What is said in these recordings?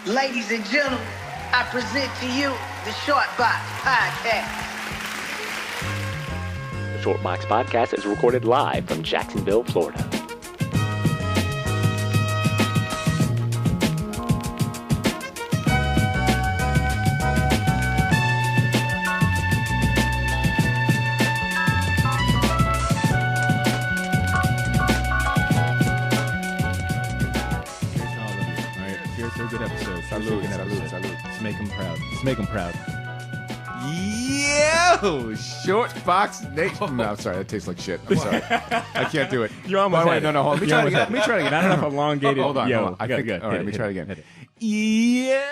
Ladies and gentlemen, I present to you the Short Box Podcast. The Short Box Podcast is recorded live from Jacksonville, Florida. Good episode. Salud. Let's make them proud. Yo, Short Box Nation. No, I'm sorry, that tastes like shit. I'm sorry. I can't do it. You almost wait, no, hold on. Let me try it again. Not enough elongated. Hold on. Yo, Hold on. All right, let me try it again. Yeah.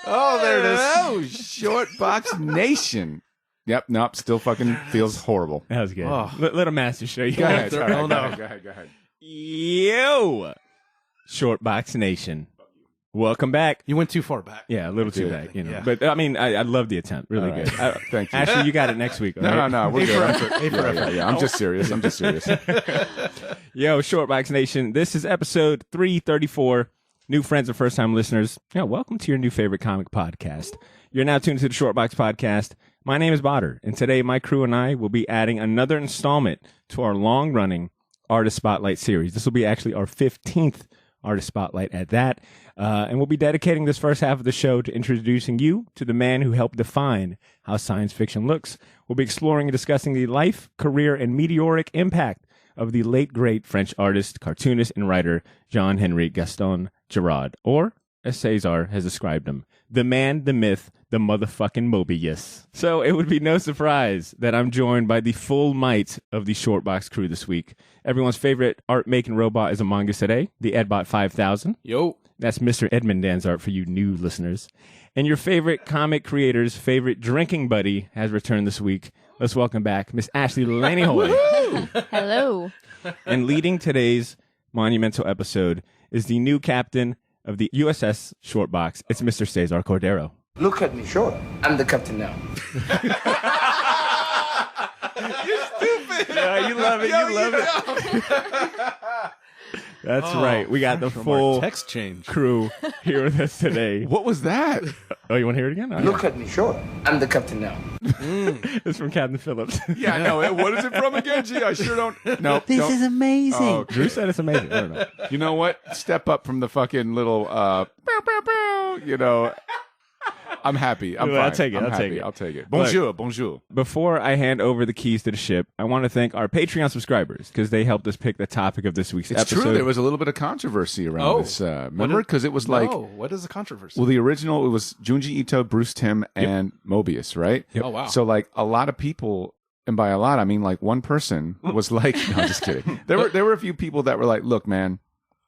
Oh, there it is. Oh, Short Box Nation. Yep, nope, still fucking feels horrible. That was good. Oh. Little master show. Go ahead. Go ahead. Yo, Short Box Nation. Welcome back. You went too far back. Yeah, a little too back, you know. Yeah. But I mean, I love the attempt. Really good. Thank you. Actually, you got it next week. Right? No, we're good. Yeah, I'm just serious. Yo, Short Box Nation. This is episode 334. New friends and first-time listeners, welcome to your new favorite comic podcast. You're now tuned to the Short Box Podcast. My name is Badr, and today my crew and I will be adding another installment to our long-running Artist Spotlight series. This will be actually our 15th Artist Spotlight at that. And we'll be dedicating this first half of the show to introducing you to the man who helped define how science fiction looks. We'll be exploring and discussing the life, career, and meteoric impact of the late, great French artist, cartoonist, and writer Jean-Henri Gaston Giraud, or, as Cesar has described him, the man, the myth, the motherfucking Moebius. So it would be no surprise that I'm joined by the full might of the Short Box crew this week. Everyone's favorite art-making robot is among us today, the Edbot 5000. Yo. That's Mr. Edmund Danzart for you new listeners. And your favorite comic creator's favorite drinking buddy has returned this week. Let's welcome back Miss Ashley Laneyhoy. Hello. And leading today's monumental episode is the new captain of the USS Short Box. It's Mr. Cesar Cordero. Look at me, sure. I'm the captain now. Yeah, you love it. That's right. We got the full text change crew here with us today. What was that? Oh, you want to hear it again? Look at me, sure. I'm the captain now. It's from Captain Phillips. Yeah, I know. What is it from again? Gee, I sure don't. No, This is amazing. Oh, Drew said it's amazing. I don't know. you know what? Step up from the fucking little, bow, bow, bow, I'm happy. I'm Well, I'll fine. take it. I'm I'll take happy. it. I'll take it. Look. Bonjour. Before I hand over the keys to the ship, I want to thank our Patreon subscribers because they helped us pick the topic of this week's It's episode. true. There was a little bit of controversy around this. Remember? Because it was like, what is the controversy? well, the original, it was Junji Ito, Bruce Timm, and Moebius, right? Oh, wow. So, like, a lot of people, and by a lot, I mean, like, one person was like, no, I'm just kidding. There were a few people that were like, look, man,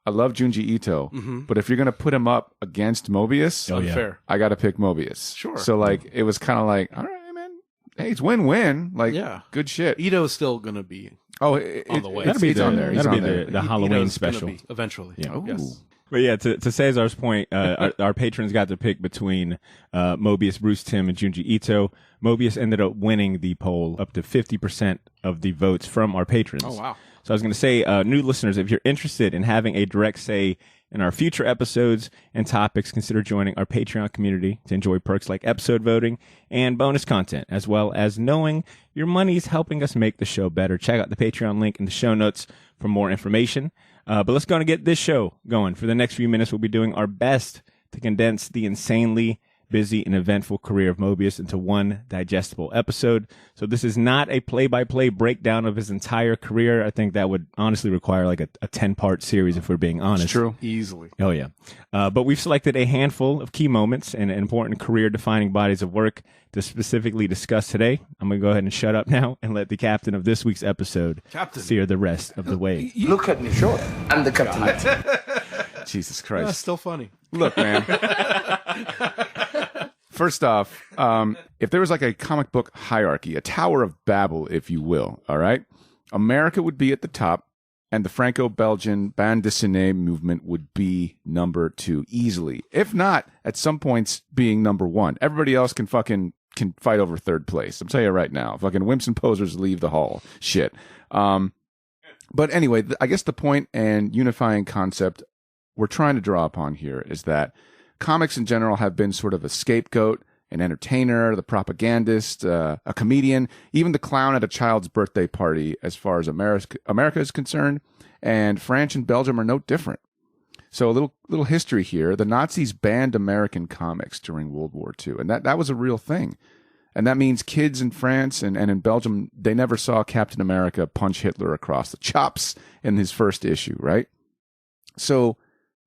I love Junji Ito, but if you're going to put him up against Moebius, Unfair. I got to pick Moebius. Sure. So, like, it was kind of like, all right, man. Hey, it's win-win. Like, Yeah. good shit. Ito is still going to be Oh, on the way. It's on there. He's That'll on be there. the Halloween Ito's gonna special. be eventually. Yeah. Ooh. Yes. But yeah, to Cesar's point, our patrons got to pick between Moebius, Bruce Timm, and Junji Ito. Moebius ended up winning the poll up to 50% of the votes from our patrons. Oh, wow. So I was going to say, new listeners, if you're interested in having a direct say in our future episodes and topics, consider joining our Patreon community to enjoy perks like episode voting and bonus content, as well as knowing your money is helping us make the show better. Check out the Patreon link in the show notes for more information. But let's go and get this show going. For the next few minutes, we'll be doing our best to condense the insanely busy and eventful career of Moebius into one digestible episode. So this is not a play-by-play breakdown of his entire career. I think that would honestly require like a 10-part series if we're being honest. It's true. Easily. Oh, yeah. But we've selected a handful of key moments and important career-defining bodies of work to specifically discuss today. I'm going to go ahead and shut up now and let the captain of this week's episode steer the rest of the way. Look at me, sure. I'm the captain now. Jesus That's Christ. still funny. Look, man. First off, if there was like a comic book hierarchy, a Tower of Babel, if you will, all right? America would be at the top, and the Franco-Belgian bande dessinée movement would be number 2 easily. If not, at some points being number 1. Everybody else can fight over third place. I'm telling you right now. Fucking wimps and posers leave the hall. Shit. But anyway, I guess the point and unifying concept we're trying to draw upon here is that comics in general have been sort of a scapegoat, an entertainer, the propagandist, a comedian, even the clown at a child's birthday party as far as America is concerned. And France and Belgium are no different. So a little history here. The Nazis banned American comics during World War II, and that was a real thing. And that means kids in France and in Belgium, they never saw Captain America punch Hitler across the chops in his first issue, right? So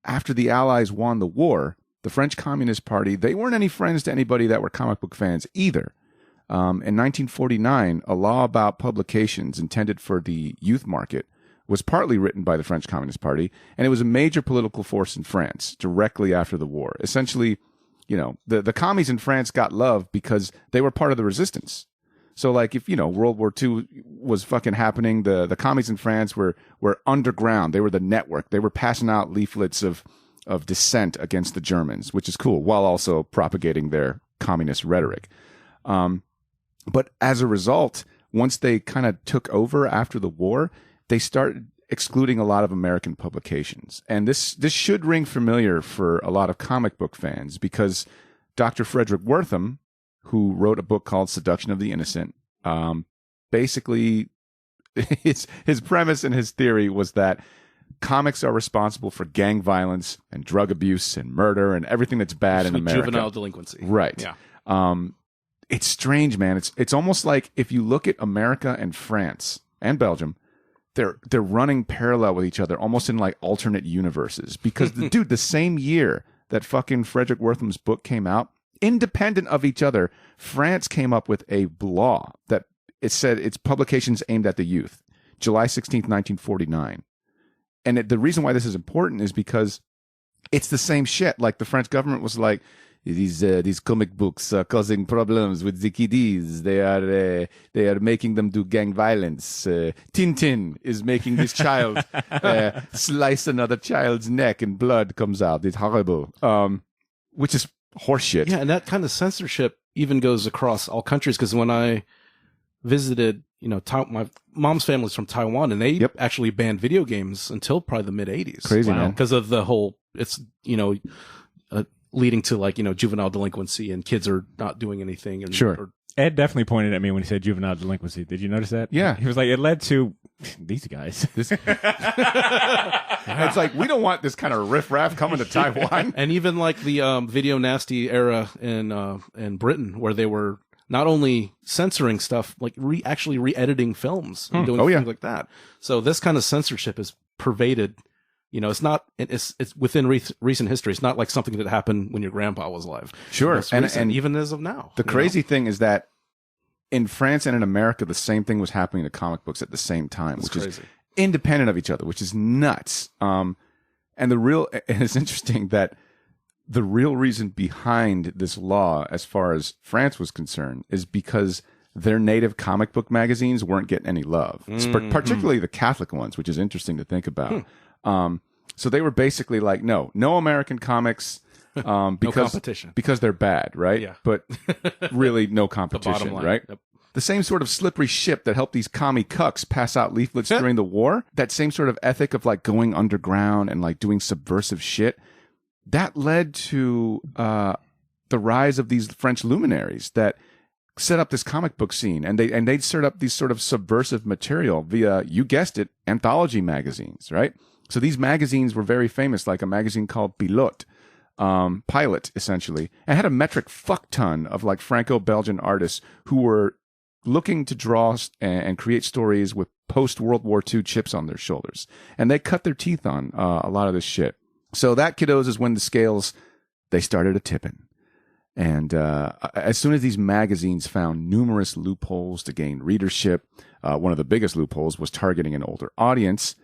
after the Allies won the war, the French Communist Party, they weren't any friends to anybody that were comic book fans either. In 1949, a law about publications intended for the youth market was partly written by the French Communist Party, and it was a major political force in France directly after the war. Essentially, the commies in France got love because they were part of the resistance. So, like, if, World War II was fucking happening, the commies in France were underground. They were the network. They were passing out leaflets of dissent against the Germans, which is cool, while also propagating their communist rhetoric. But as a result, once they kind of took over after the war, they started excluding a lot of American publications. And this should ring familiar for a lot of comic book fans, because Dr. Frederick Wertham, who wrote a book called Seduction of the Innocent, basically his premise and his theory was that comics are responsible for gang violence and drug abuse and murder and everything that's bad in America. Juvenile delinquency. Right. Yeah. It's strange, man. It's almost like if you look at America and France and Belgium, they're running parallel with each other, almost in like alternate universes. Because the same year that fucking Frederick Wertham's book came out, independent of each other, France came up with a law that it said its publications aimed at the youth. July 16th, 1949. And the reason why this is important is because it's the same shit. Like, the French government was like, these comic books are causing problems with the kiddies. They are making them do gang violence. Tintin is making this child slice another child's neck and blood comes out. It's horrible. Which is horseshit. Yeah, and that kind of censorship even goes across all countries. Because when I visited, my mom's family's from Taiwan, and they actually banned video games until probably the mid 80s. Crazy, man. Because of the whole, leading to juvenile delinquency, and kids are not doing anything. And, Sure. Ed definitely pointed at me when he said juvenile delinquency. Did you notice that? Yeah. He was like, it led to these guys. It's like, we don't want this kind of riffraff coming to Taiwan. And even like the video nasty era in Britain, where they were not only censoring stuff, like actually re-editing films and doing things like that. So this kind of censorship is pervaded. It's not. It's within recent history. It's not like something that happened when your grandpa was alive. Sure, And even as of now. The crazy thing is that in France and in America, the same thing was happening to comic books at the same time, which is independent of each other, which is nuts. And it's interesting that the real reason behind this law, as far as France was concerned, is because their native comic book magazines weren't getting any love, particularly the Catholic ones, which is interesting to think about. So they were basically like, no American comics, because, no competition, because they're bad, right? Yeah. But really no competition, the bottom line, right? Yep. The same sort of slippery ship that helped these commie cucks pass out leaflets during the war, that same sort of ethic of like going underground and like doing subversive shit, that led to the rise of these French luminaries that set up this comic book scene, and they'd set up these sort of subversive material via, you guessed it, anthology magazines, right? So these magazines were very famous, like a magazine called Pilot, essentially, and had a metric fuck ton of like Franco-Belgian artists who were looking to draw and create stories with post-World War II chips on their shoulders. And they cut their teeth on a lot of this shit. So that, kiddos, is when the scales, they started a-tipping. And as soon as these magazines found numerous loopholes to gain readership, one of the biggest loopholes was targeting an older audience.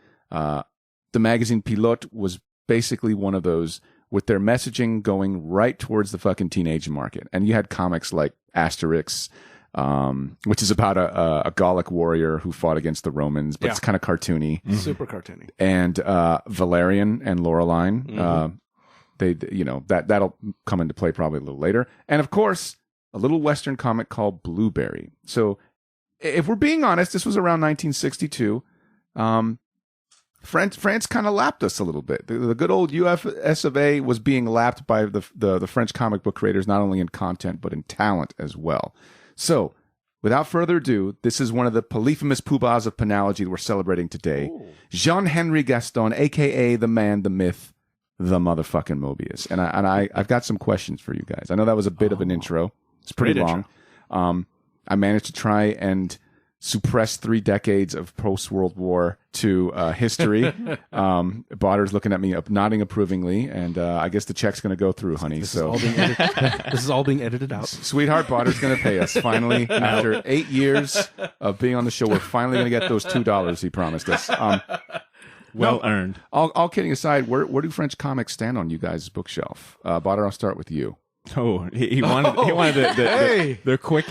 The magazine Pilot was basically one of those, with their messaging going right towards the fucking teenage market. And you had comics like Asterix, which is about a Gallic warrior who fought against the Romans, but it's kind of cartoony. Super cartoony. And Valerian and Laureline, that'll come into play probably a little later. And of course, a little Western comic called Blueberry. So if we're being honest, this was around 1962. France kind of lapped us a little bit. The good old US of A was being lapped by the French comic book creators, not only in content, but in talent as well. So, without further ado, this is one of the polyphemus poobahs of penology that we're celebrating today. Jean-Henri Gaston, a.k.a. the man, the myth, the motherfucking Moebius. And I've got some questions for you guys. I know that was a bit of an intro. It's pretty long. I managed to try and suppress 3 decades of post-World War II history. Badr's looking at me nodding approvingly, and I guess the check's going to go through, honey. This is all being edited out. Sweetheart, Badr's going to pay us. Finally, after 8 years of being on the show, we're finally going to get those $2 he promised us. Well earned. All kidding aside, where do French comics stand on you guys' bookshelf? Badr, I'll start with you. Oh, he wanted the quick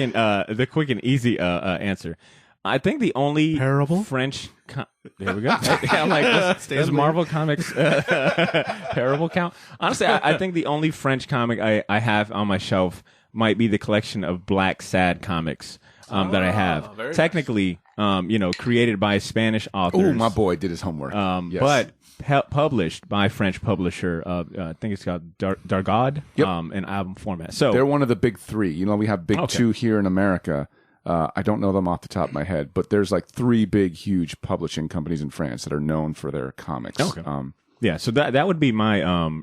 and easy answer. I think the only Parable? French. There we go. I'm like, does Marvel Comics Parable count? Honestly, I think the only French comic I have on my shelf might be the collection of Black Sad comics that I have. Technically, created by Spanish authors. Oh, my boy did his homework. Yes. But published by French publisher. I think it's called Dargaud. In album format. So they're one of the big 3. We have big 2 here in America. I don't know them off the top of my head, but there's like 3 big, huge publishing companies in France that are known for their comics. Okay. Yeah, so that would be my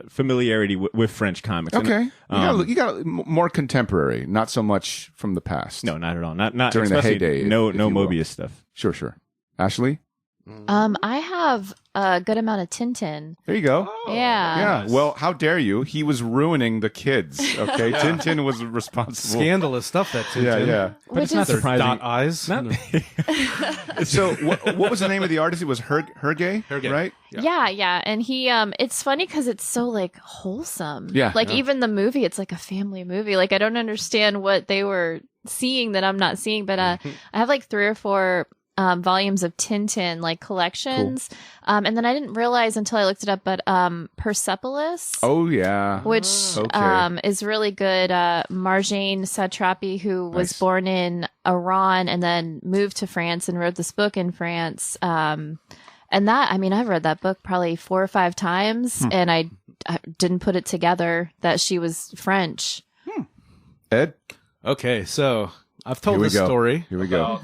familiarity with French comics. Okay, you got more contemporary, not so much from the past. No, not at all. Not during the heyday. No Moebius stuff. Sure. Ashley? I have a good amount of Tintin. There you go. Yeah. Well, how dare you? He was ruining the kids. Okay, Tintin was responsible. Scandalous stuff, that Tintin. Yeah. But it's not surprising. Dot eyes. So, what was the name of the artist? It was Hergé, right? Yeah. And he, it's funny because it's so like wholesome. Yeah. Even the movie, it's like a family movie. Like I don't understand what they were seeing that I'm not seeing, but I have like 3 or 4 volumes of Tintin, like collections. Cool. And then I didn't realize until I looked it up, but Persepolis. Oh, yeah. Which is really good. Marjane Satrapi, who was born in Iran and then moved to France and wrote this book in France. And I've read that book probably 4 or 5 times, and I didn't put it together that she was French. Ed? Okay, so I've told this story. Here we go.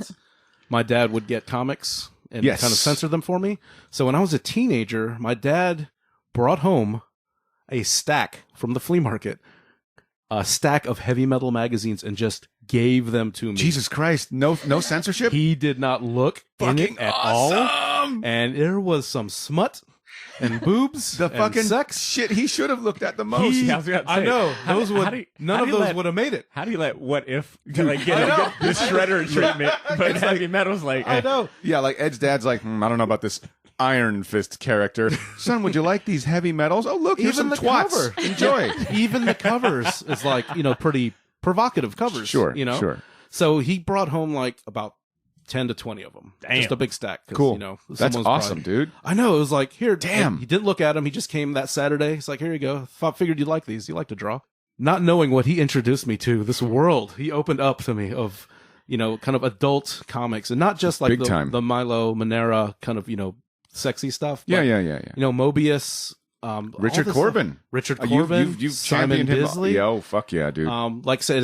My dad would get comics and kind of censor them for me. So when I was a teenager, my dad brought home a stack from the flea market, a stack of heavy metal magazines, and just gave them to me. Jesus Christ. No censorship? He did not look in it at all. And there was some smut and boobs the and fucking sex shit he should have looked at the most. I know. None of those would have made it. How do you let What If get the shredder treatment? But heavy metal's like, I know. Yeah, like Ed's dad's like, I don't know about this Iron Fist character. Son, would you like these heavy metals? Oh, look, here's some twats. Cover. Enjoy. Even the covers is like, pretty provocative covers. Sure. So he brought home like about 10 to 20 of them. Damn. Just a big stack. Cool. That's awesome, dude. I know. It was like, here. Damn. He didn't look at them. He just came that Saturday. He's like, here you go. Figured you'd like these. You like to draw. Not knowing what he introduced me to, this world he opened up to me of, kind of adult comics, and not just like the Milo Manera kind of, sexy stuff. Yeah. Moebius. Richard Corbin. You've Simon championed him. Bisley. Yo, fuck yeah, dude. Like I said,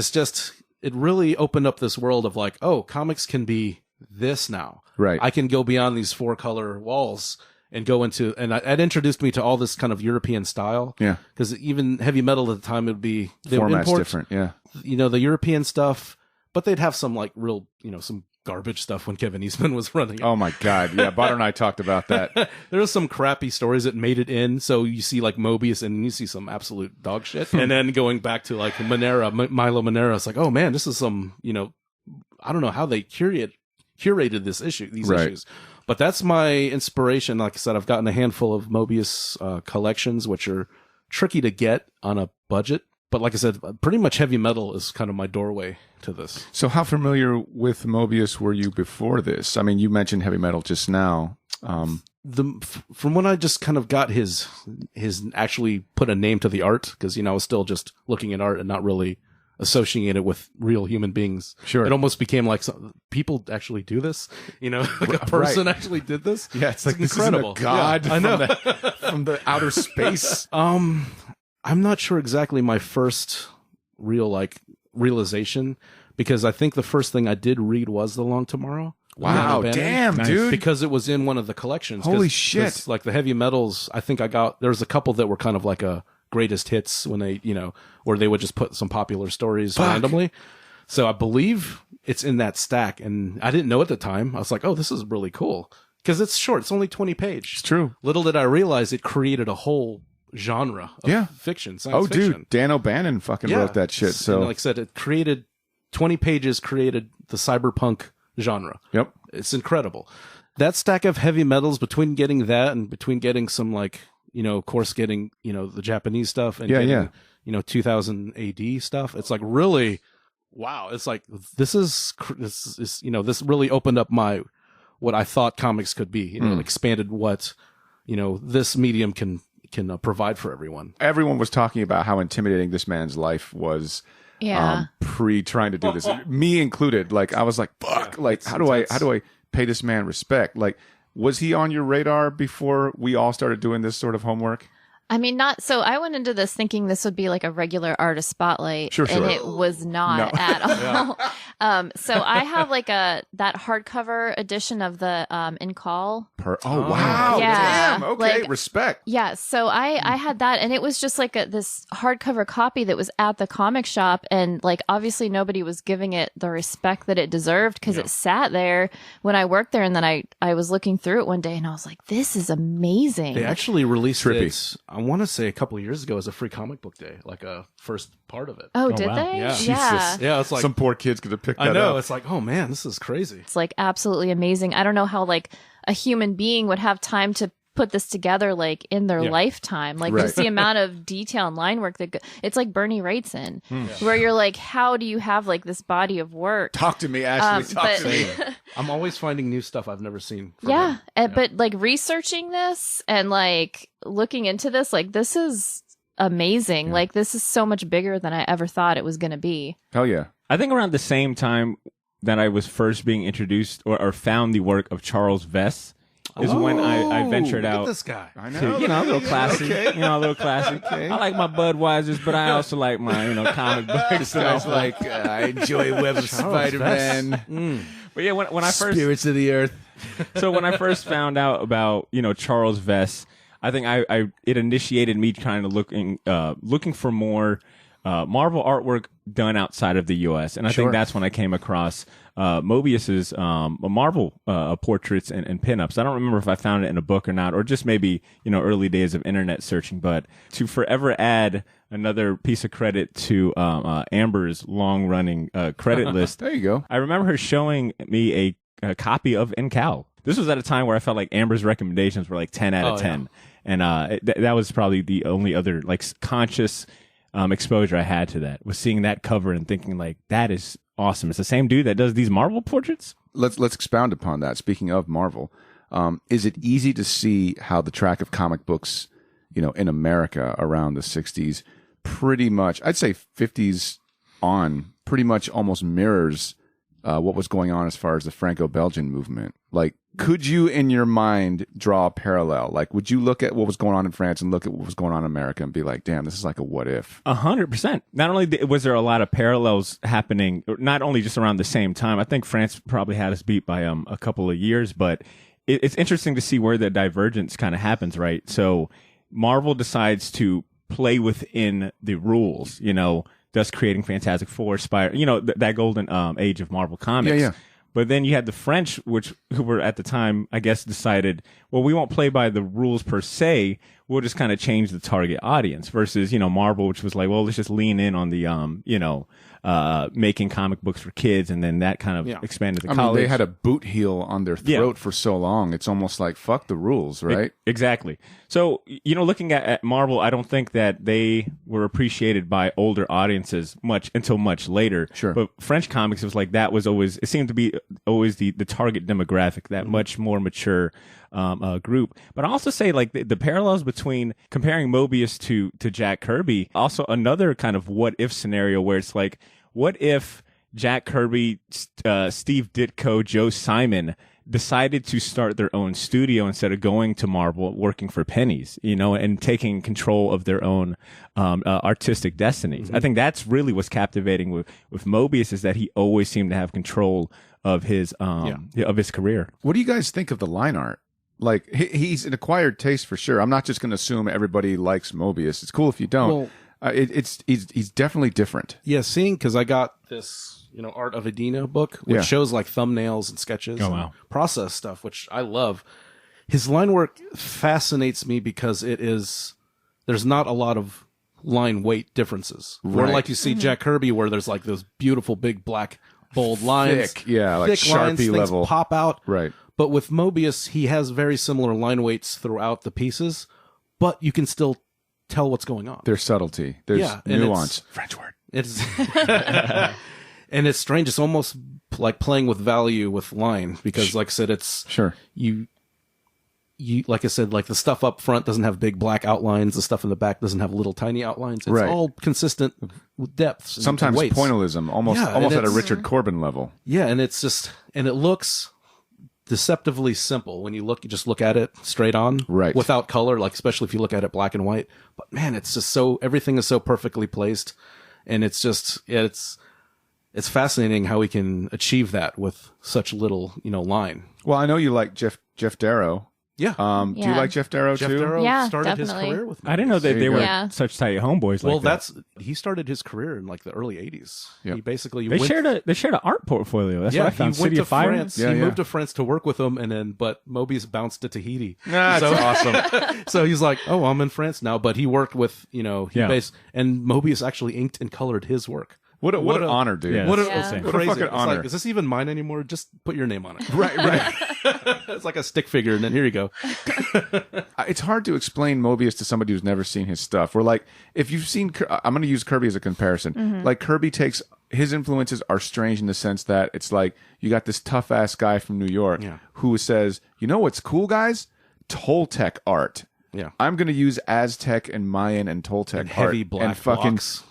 it really opened up this world of like, oh, comics can be this now. Right. I can go beyond these 4-color walls and go into, and it introduced me to all this kind of European style. Yeah. Because even heavy metal at the time, it would be, they would format's import, different. Yeah. The European stuff, but they'd have some like real, some garbage stuff when Kevin Eastman was running it. Oh my God. Yeah. Badr and I talked about that. There was some crappy stories that made it in. So you see like Moebius and you see some absolute dog shit. And then going back to like Milo Manera, it's like, oh man, this is some, I don't know how they curated these issues. But that's my inspiration. Like I said, I've gotten a handful of Moebius collections, which are tricky to get on a budget. But like I said, pretty much heavy metal is kind of my doorway to this. So how familiar with Moebius were you before this? I mean, you mentioned heavy metal just now. From when I just kind of got his actually put a name to the art, because, I was still just looking at art and not really associate it with real human beings. Sure. It almost became like people actually do this. Like a person actually did this. Yeah, it's like incredible. This isn't a god I know. from the outer space. I'm not sure exactly my first real realization, because I think the first thing I did read was The Long Tomorrow. Wow, damn, dude. Because it was in one of the collections. Holy shit. Like the heavy metals, I think there was a couple that were kind of like a greatest hits when they, where they would just put some popular stories randomly. So I believe it's in that stack. And I didn't know at the time. I was like, oh, this is really cool. Because it's short. It's only 20 pages. It's true. Little did I realize it created a whole genre of fiction, science fiction. Dude, Dan O'Bannon fucking wrote that shit. So, and like I said, it created 20 pages, created the cyberpunk genre. Yep. It's incredible. That stack of heavy metals, between getting that and between getting some of course getting, the Japanese stuff and getting, 2000 AD stuff. It's like really, wow. It's like, this really opened up what I thought comics could be, expanded what, this medium can provide for everyone. Everyone was talking about how intimidating this man's life was. Pre trying to do this, me included. Like I was like, fuck. How do I pay this man respect? Like, was he on your radar before we all started doing this sort of homework? I mean, not so. I went into this thinking this would be like a regular artist spotlight, sure. And it was not at all. So I have that hardcover edition of the In Call. Oh wow! Yeah. Damn. Okay, respect. Yeah. So I had that, and it was just like this hardcover copy that was at the comic shop, and obviously nobody was giving it the respect that it deserved because it sat there when I worked there, and then I was looking through it one day, and I was like, this is amazing. They actually released it. I want to say a couple of years ago as a free comic book day, like a first part of it. Oh, did wow. they? Yeah. Yeah. Yeah, it's like some poor kids could have picked that up. I know. It's like, oh man, this is crazy. It's absolutely amazing. I don't know how a human being would have time to put this together in their lifetime. Just the amount of detail and line work it's like Bernie Wrightson, where you're like, how do you have this body of work? Talk to me, Ashley. Talk to me. I'm always finding new stuff I've never seen. But researching this and looking into this, this is amazing. Yeah. This is so much bigger than I ever thought it was going to be. Hell yeah. I think around the same time that I was first being introduced or found the work of Charles Vess is when I ventured out. Look at this guy. I know. To, a little classy. Okay. A little classy. Okay. I like my Budweisers, but I also like my, comic books. This guy's like, I enjoy Web of Spider-Man. But yeah, when I first Spirits of the Earth. So when I first found out about Charles Vess, I think it initiated me trying to looking for more Marvel artwork done outside of the U.S. And I think that's when I came across Moebius's Marvel portraits and pinups. I don't remember if I found it in a book or not, or just maybe early days of internet searching. But to forever add another piece of credit to Amber's long running credit list, there you go. I remember her showing me a copy of In Cal. This was at a time where I felt like Amber's recommendations were 10 out of 10. And that was probably the only other conscious exposure I had to that, was seeing that cover and thinking that is awesome. It's the same dude that does these Marvel portraits. Let's expound upon that. Speaking of Marvel, is it easy to see how the track of comic books, in America around the 60s, pretty much, I'd say 50s on, pretty much almost mirrors what was going on as far as the Franco-Belgian movement? Could you, in your mind, draw a parallel? Would you look at what was going on in France and look at what was going on in America and be like, damn, this is like a what if? 100%. Not only was there a lot of parallels happening, not only just around the same time, I think France probably had us beat by a couple of years, but it's interesting to see where the divergence kind of happens, right? So Marvel decides to play within the rules, thus creating Fantastic Four, Spider, that golden age of Marvel Comics. Yeah. But then you had the French, who were at the time, I guess, decided, well, we won't play by the rules per se. We'll just kind of change the target audience versus, Marvel, which was like, well, let's just lean in on the, making comic books for kids. And then that kind of expanded to college. They had a boot heel on their throat for so long. It's almost like, fuck the rules, right? Exactly. So, looking at Marvel, I don't think that they were appreciated by older audiences until much later. Sure. But French comics, it was that was always, it seemed to be always the target demographic, that much more mature group. But I also say like the parallels between comparing Moebius to Jack Kirby, also another kind of what if scenario where it's like, what if Jack Kirby, Steve Ditko, Joe Simon decided to start their own studio instead of going to Marvel, working for pennies, and taking control of their own artistic destinies. I think that's really what's captivating with Moebius, is that he always seemed to have control of his of his career. What do you guys think of the line art? Like, he's an acquired taste for sure. I'm not just going to assume everybody likes Moebius. It's cool if you don't. Well, he's definitely different. Yeah, because I got this Art of Edina book, which shows like thumbnails and sketches and process stuff, which I love. His line work fascinates me because there's not a lot of line weight differences. Right. Where like you see Jack Kirby, where there's like those beautiful big black bold lines. Thick, like Sharpie lines, level. Pop out. Right. But with Moebius, he has very similar line weights throughout the pieces, but you can still tell what's going on. There's subtlety. There's nuance. French word. It's and it's strange. It's almost like playing with value with line, because, like I said, it's you like I said, like the stuff up front doesn't have big black outlines. The stuff in the back doesn't have little tiny outlines. It's all consistent with depths. Sometimes pointillism, almost at a Richard Corbin level. Yeah, and it's just, and it looks deceptively simple when you just look at it straight on, without color, like especially if you look at it black and white. But man, it's just everything is so perfectly placed, and it's just it's fascinating how we can achieve that with such little line. Well, I know you like Jeff Darrow. Yeah. Do you like Jeff Darrow too? Jeff Darrow started definitely. his career with me. I didn't know that they were such tight homeboys. Well, like that. he started his career in like the early '80s. Yep. He basically they shared an art portfolio. That's what I found. He went to France. Fire. He moved to France to work with them, but Moebius bounced to Tahiti. That's awesome. So he's like, "Oh, I'm in France now." But he worked with and Moebius actually inked and colored his work. What an honor, dude. Yeah, what a fucking honor. Like, is this even mine anymore? Just put your name on it. Right. It's like a stick figure, and then here you go. It's hard to explain Moebius to somebody who's never seen his stuff. We're like, if you've seen, I'm going to use Kirby as a comparison. Like, Kirby takes, his influences are strange in the sense that it's like, you got this tough ass guy from New York who says, you know what's cool, guys? Toltec art. Yeah. I'm going to use Aztec and Mayan and Toltec and heavy art black and fucking blocks.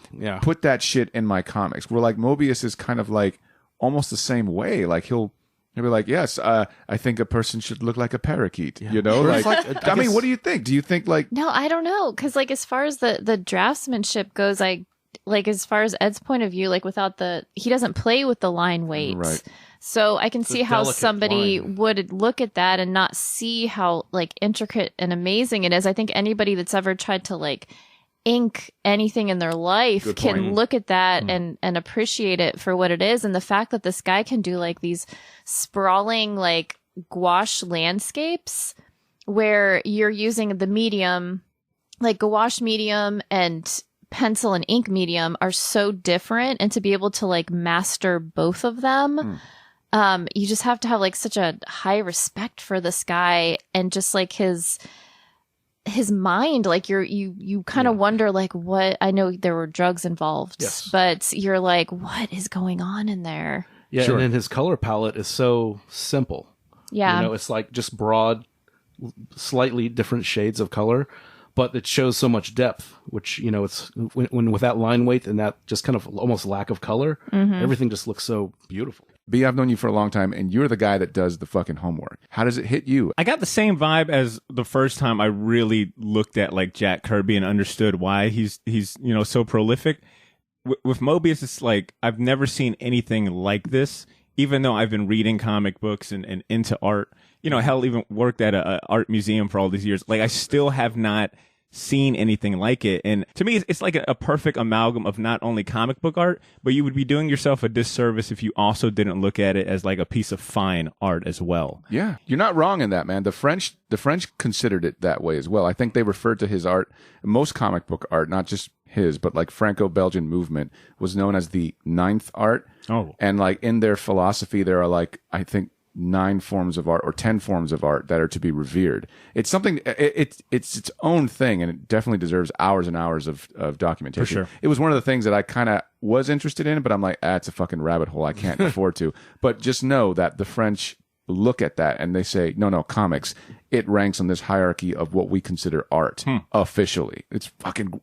Put that shit in my comics. We're like, Moebius is kind of like almost the same way. Like, he'll be like, yes, I think a person should look like a parakeet. Yeah. You know, I mean, what do you think? Do you think like? No, I don't know, because like as far as the draftsmanship goes, like as far as Ed's point of view, like without he doesn't play with the line weight. Right. So I can see how somebody would look at that and not see how like intricate and amazing it is. I think anybody that's ever tried to like ink anything in their life can look at that and appreciate it for what it is. And the fact that this guy can do like these sprawling like gouache landscapes where you're using the medium, like gouache medium and pencil and ink medium are so different, and to be able to like master both of them, you just have to have like such a high respect for this guy, and just like his mind, like you kind of wonder like what, I know there were drugs involved, but you're like, what is going on in there? Yeah. Sure. And then his color palette is so simple. Yeah. It's like just broad, slightly different shades of color, but it shows so much depth, which, it's when with that line weight and that just kind of almost lack of color, everything just looks so beautiful. B, I've known you for a long time, and you're the guy that does the fucking homework. How does it hit you? I got the same vibe as the first time I really looked at like Jack Kirby and understood why he's so prolific. With Moebius, it's like I've never seen anything like this, even though I've been reading comic books and into art. Hell, even worked at a art museum for all these years. Like, I still have not seen anything like it. And to me, it's like a perfect amalgam of not only comic book art, but you would be doing yourself a disservice if you also didn't look at it as like a piece of fine art as well. Yeah, you're not wrong in that, man. The French considered it that way as well. I think they referred to his art, most comic book art, not just his, but like Franco-Belgian movement was known as the ninth art. Oh. And like in their philosophy, there are like, I think, 9 forms of art or 10 forms of art that are to be revered. It's something, it's its own thing, and it definitely deserves hours and hours of documentation. For sure. It was one of the things that I kind of was interested in, but I'm like, it's a fucking rabbit hole I can't afford to. But just know that the French look at that and they say, no, comics, it ranks on this hierarchy of what we consider art officially. It's fucking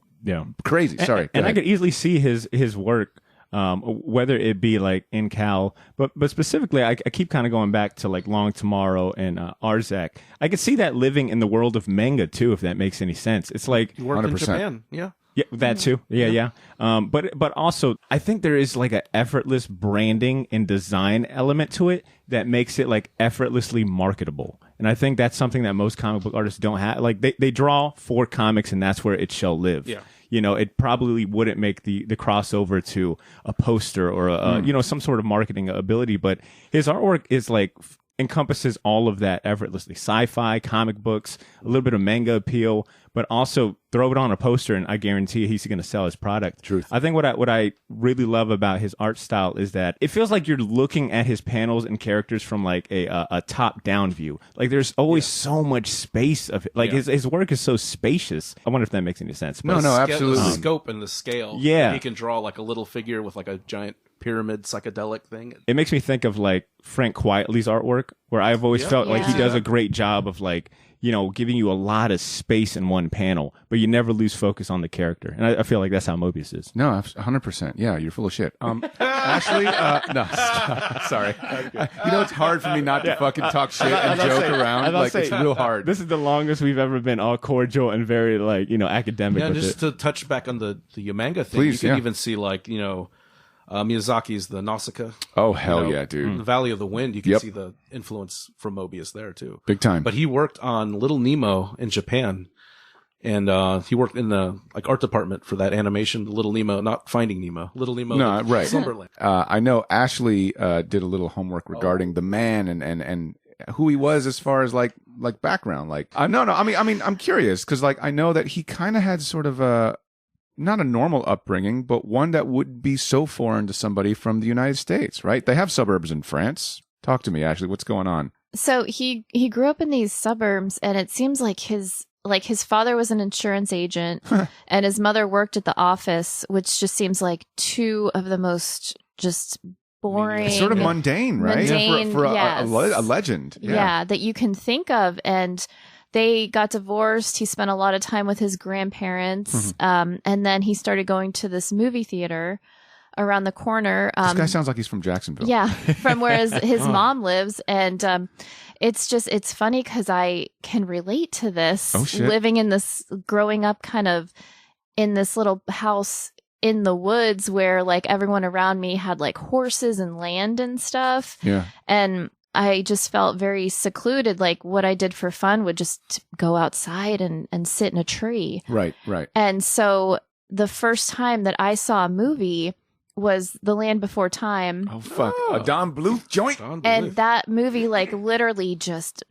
crazy. Sorry. And I could easily see his work, whether it be like in Cal, but specifically, I keep kind of going back to like Long Tomorrow and Arzak. I could see that living in the world of manga too, if that makes any sense. It's like You worked 100%. in Japan, yeah. Yeah, that too. Yeah. But also, I think there is like an effortless branding and design element to it that makes it like effortlessly marketable. And I think that's something that most comic book artists don't have. Like they draw for comics, and that's where it shall live. Yeah. You know, it probably wouldn't make the crossover to a poster or some sort of marketing ability. But his artwork is like encompasses all of that effortlessly. Sci-fi, comic books, a little bit of manga appeal, but also throw it on a poster and I guarantee he's going to sell his product. Truth. I think what I really love about his art style is that it feels like you're looking at his panels and characters from like a top-down view. Like there's always so much space of it. Like his work is so spacious. I wonder if that makes any sense. No, absolutely. The scope and the scale. Yeah. He can draw like a little figure with like a giant pyramid psychedelic thing. It makes me think of like Frank Quietly's artwork, where I've always felt like he does a great job of like, you know, giving you a lot of space in one panel, but you never lose focus on the character. And I feel like that's how Moebius is. No, 100%. Yeah, you're full of shit. Ashley, no, sorry. You know, it's hard for me not to fucking talk shit and joke around. Like, it's real hard. This is the longest we've ever been all cordial and very, like, you know, academic. Yeah, with just it. to touch back on the manga thing, Please, you can even see like, you know, Miyazaki's the Nausicaa. Oh, hell you know, yeah, dude. The Valley of the Wind, you can see the influence from Moebius there too. Big time. But he worked on Little Nemo in Japan. And he worked in the like art department for that animation, Little Nemo, not Finding Nemo, Little Nemo. No, right. Slumberland. I know Ashley did a little homework regarding the man and who he was as far as like background. Like, no. I mean, I'm curious because like I know that he kind of had sort of a not a normal upbringing, but one that would be so foreign to somebody from the United States, right? They have suburbs in France. Talk to me, Ashley. What's going on? So he grew up in these suburbs, and it seems like his father was an insurance agent and his mother worked at the office, which just seems like two of the most just boring. It's sort of mundane, right? Mundane, for yes. a legend. Yeah, that you can think of. And they got divorced. He spent a lot of time with his grandparents. And then he started going to this movie theater around the corner. This guy sounds like he's from Jacksonville. Yeah, from where his mom lives. And it's funny because I can relate to this. Oh, shit. Living in this, growing up kind of in this little house in the woods where like everyone around me had like horses and land and stuff. Yeah. And I just felt very secluded. Like what I did for fun would just go outside and sit in a tree. Right. And so the first time that I saw a movie was The Land Before Time. Oh, fuck. A Don Bluth joint? And that movie like literally just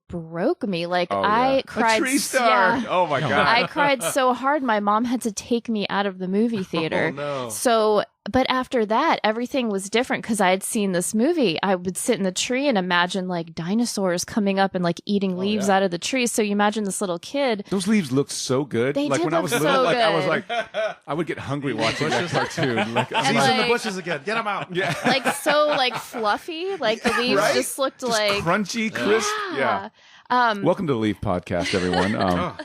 broke me. Like I cried. A tree star. Yeah. Oh my God. I cried so hard my mom had to take me out of the movie theater. Oh, no. So, but after that, everything was different because I had seen this movie. I would sit in the tree and imagine like dinosaurs coming up and like eating leaves out of the tree. So you imagine this little kid. Those leaves looked so good. They like did when I look was so little, like I was good. like, I would get hungry watching that cartoon. Like, And, He's in like- the bushes again. Get him out. yeah. Like so like fluffy. Like the leaves Right? just looked Just like crunchy, crisp. Yeah. Welcome to the Leaf Podcast, everyone.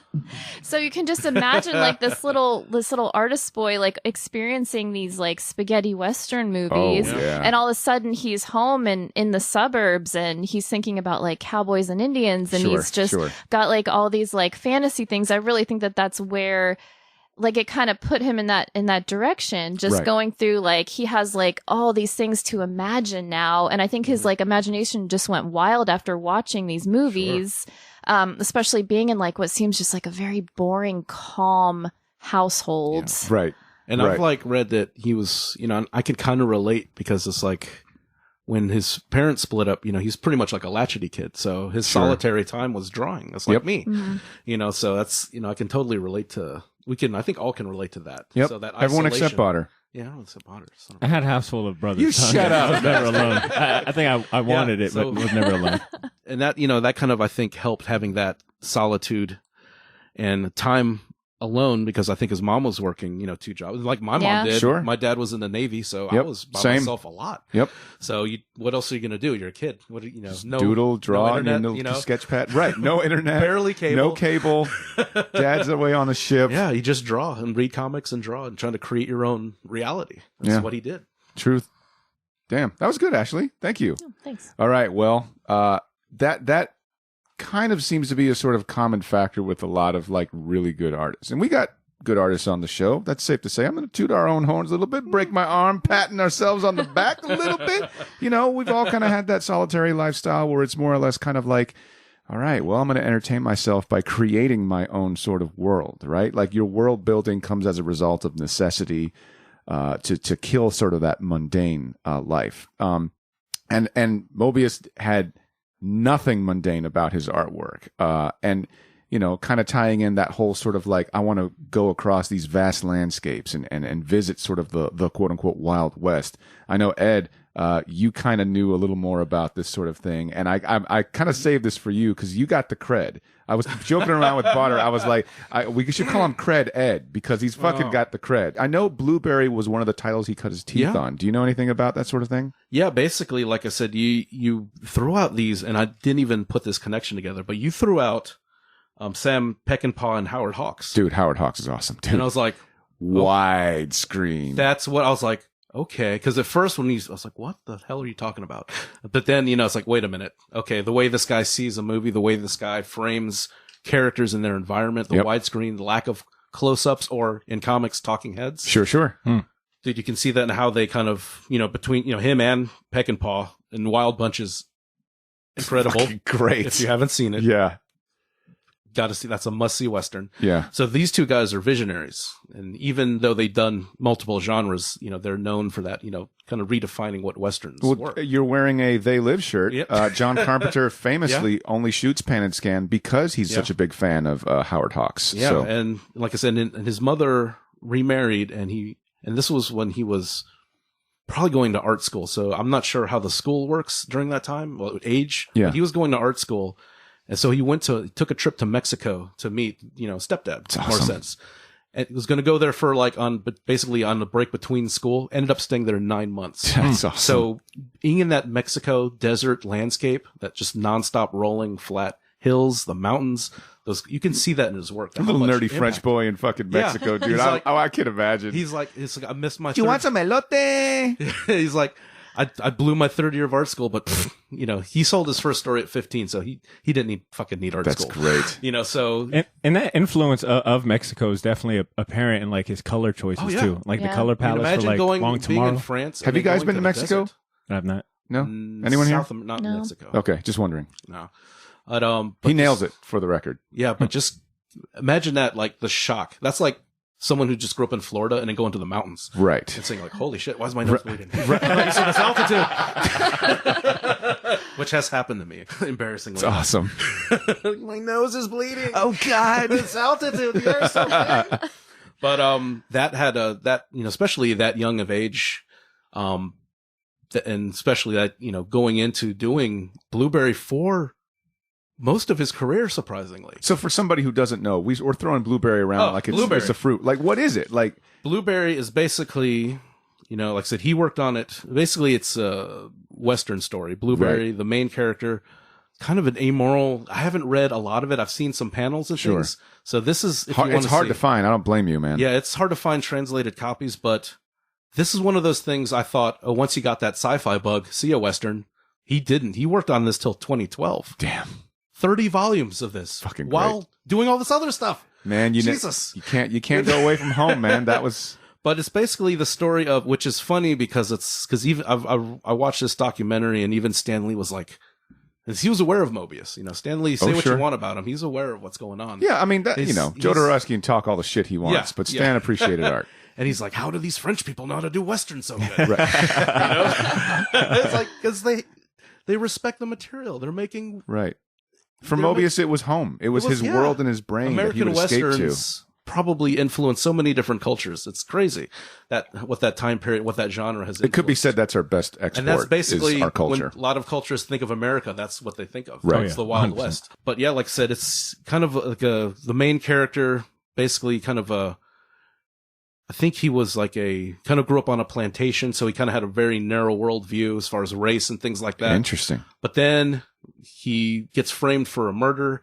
So you can just imagine like this little artist boy like experiencing these like spaghetti western movies, yeah. and all of a sudden he's home and in the suburbs and he's thinking about like cowboys and Indians, and he's just got like all these like fantasy things. I really think that that's where like it kind of put him in that direction, just going through like he has like all these things to imagine now, and I think his like imagination just went wild after watching these movies. Especially being in like what seems just like a very boring, calm household. Yeah. Right. And I've like read that he was, you know, I can kind of relate because it's like when his parents split up, you know, he's pretty much like a latchety kid. So his solitary time was drawing. That's like me, you know, so that's, you know, I can totally relate to, I think all can relate to that. Yep. So that everyone except isolation- Badr. Yeah, everyone except Badr. I had a house full of brothers. You shut up. I was never alone. I think I wanted it, but was never alone. And that, you know, that kind of, I think, helped having that solitude and time alone because I think his mom was working, 2 jobs. Like my mom did. Sure. My dad was in the Navy, so I was by myself a lot. Yep. So what else are you going to do? You're a kid. What no doodle, draw, no internet, sketch pad. Right. No internet. Barely cable. No cable. Dad's away on the ship. Yeah, you just draw and read comics and draw and trying to create your own reality. That's what he did. Truth. Damn. That was good, Ashley. Thank you. Oh, thanks. All right. Well, that kind of seems to be a sort of common factor with a lot of like really good artists. And we got good artists on the show. That's safe to say. I'm going to toot our own horns a little bit, break my arm, patting ourselves on the back a little bit. We've all kind of had that solitary lifestyle where it's more or less kind of like, all right, well, I'm going to entertain myself by creating my own sort of world, right? Like your world building comes as a result of necessity to kill sort of that mundane life. And Moebius had nothing mundane about his artwork. And kind of tying in that whole sort of like, I want to go across these vast landscapes and visit sort of the quote unquote Wild West. I know, Ed, you kind of knew a little more about this sort of thing. And I kind of saved this for you because you got the cred. I was joking around with Badr. I was like, we should call him Cred Ed because he's fucking got the cred. I know Blueberry was one of the titles he cut his teeth on. Do you know anything about that sort of thing? Yeah, basically, like I said, you threw out these, and I didn't even put this connection together, but you threw out Sam Peckinpah and Howard Hawks. Dude, Howard Hawks is awesome, dude. And I was like, widescreen. That's what I was like, okay. Because at first I was like, what the hell are you talking about? But then, it's like, wait a minute. Okay, the way this guy sees a movie, the way this guy frames characters in their environment, the widescreen, the lack of close-ups, or in comics, talking heads. Sure. Dude, you can see that in how they kind of, between, him and Peckinpah in Wild Bunch is incredible. Fucking great. If you haven't seen it. Yeah. Got to see. That's a must-see Western. Yeah. So these two guys are visionaries. And even though they've done multiple genres, they're known for that, kind of redefining what Westerns were. You're wearing a They Live shirt. Yep. John Carpenter famously only shoots pan and scan because he's such a big fan of Howard Hawks. Yeah. So. And like I said, and his mother remarried, and this was when he was probably going to art school. So I'm not sure how the school works during that time, age. Yeah. But he was going to art school. And so he took a trip to Mexico to meet, stepdad. That's awesome. More sense. And he was going to go there for basically on the break between school. Ended up staying there 9 months. That's awesome. So being in that Mexico desert landscape, that just nonstop rolling flat hills, the mountains, you can see that in his work. A little nerdy French boy in fucking Mexico, dude. I can imagine. He's like, I missed my. Do you want some elote? He's like, I blew my third year of art school, but he sold his first story at 15, so he didn't fucking need art school. That's great. So and that influence of Mexico is definitely apparent in like his color choices too, like the color palette for like Long Tomorrow. In France. Have you guys been to Mexico? Desert. I have not. No, anyone here? Not No. Mexico. Okay, just wondering. No, but he nails it for the record. Yeah, but just imagine that, like the shock. That's like someone who just grew up in Florida and then go into the mountains. Right. And saying like, holy shit, why is my nose bleeding? You see this altitude? Which has happened to me, embarrassingly. It's awesome. My nose is bleeding. Oh God. It's altitude. You're so bad. But that had especially that young of age, and especially that, going into doing Blueberry for most of his career, surprisingly. So for somebody who doesn't know, we're throwing Blueberry around like it's a fruit. Like, what is it? Like, Blueberry is basically, like I said, he worked on it. Basically, it's a Western story. Blueberry, the main character, kind of an amoral. I haven't read a lot of it. I've seen some panels and things. So this is, it's hard to find. I don't blame you, man. Yeah, it's hard to find translated copies, but this is one of those things I thought, once he got that sci-fi bug, see a Western. He didn't. He worked on this till 2012. Damn. 30 volumes of this. Fucking while great. Doing all this other stuff. Man, Jesus. You can't go away from home, man. That was. But it's basically the story of, which is funny because even I watched this documentary, and even Stan Lee was like, he was aware of Moebius. Stan Lee, say what you want about him, he's aware of what's going on. Yeah, I mean that. Jodorowsky can talk all the shit he wants, but Stan appreciated art. And he's like, how do these French people know how to do Western so good? Right. It's like, because they respect the material. They're making right. For Moebius, it was home. It was his world and his brain. American that he would Westerns escape to. Probably influenced so many different cultures. It's crazy what that time period, what that genre has influenced. It could be said that's our best export. And that's basically our culture. When a lot of cultures think of America, that's what they think of. Right. It's the Wild 100%. West. But yeah, like I said, it's kind of like the main character basically kind of I think he was like kind of grew up on a plantation, so he kind of had a very narrow worldview as far as race and things like that. Interesting. But then he gets framed for a murder,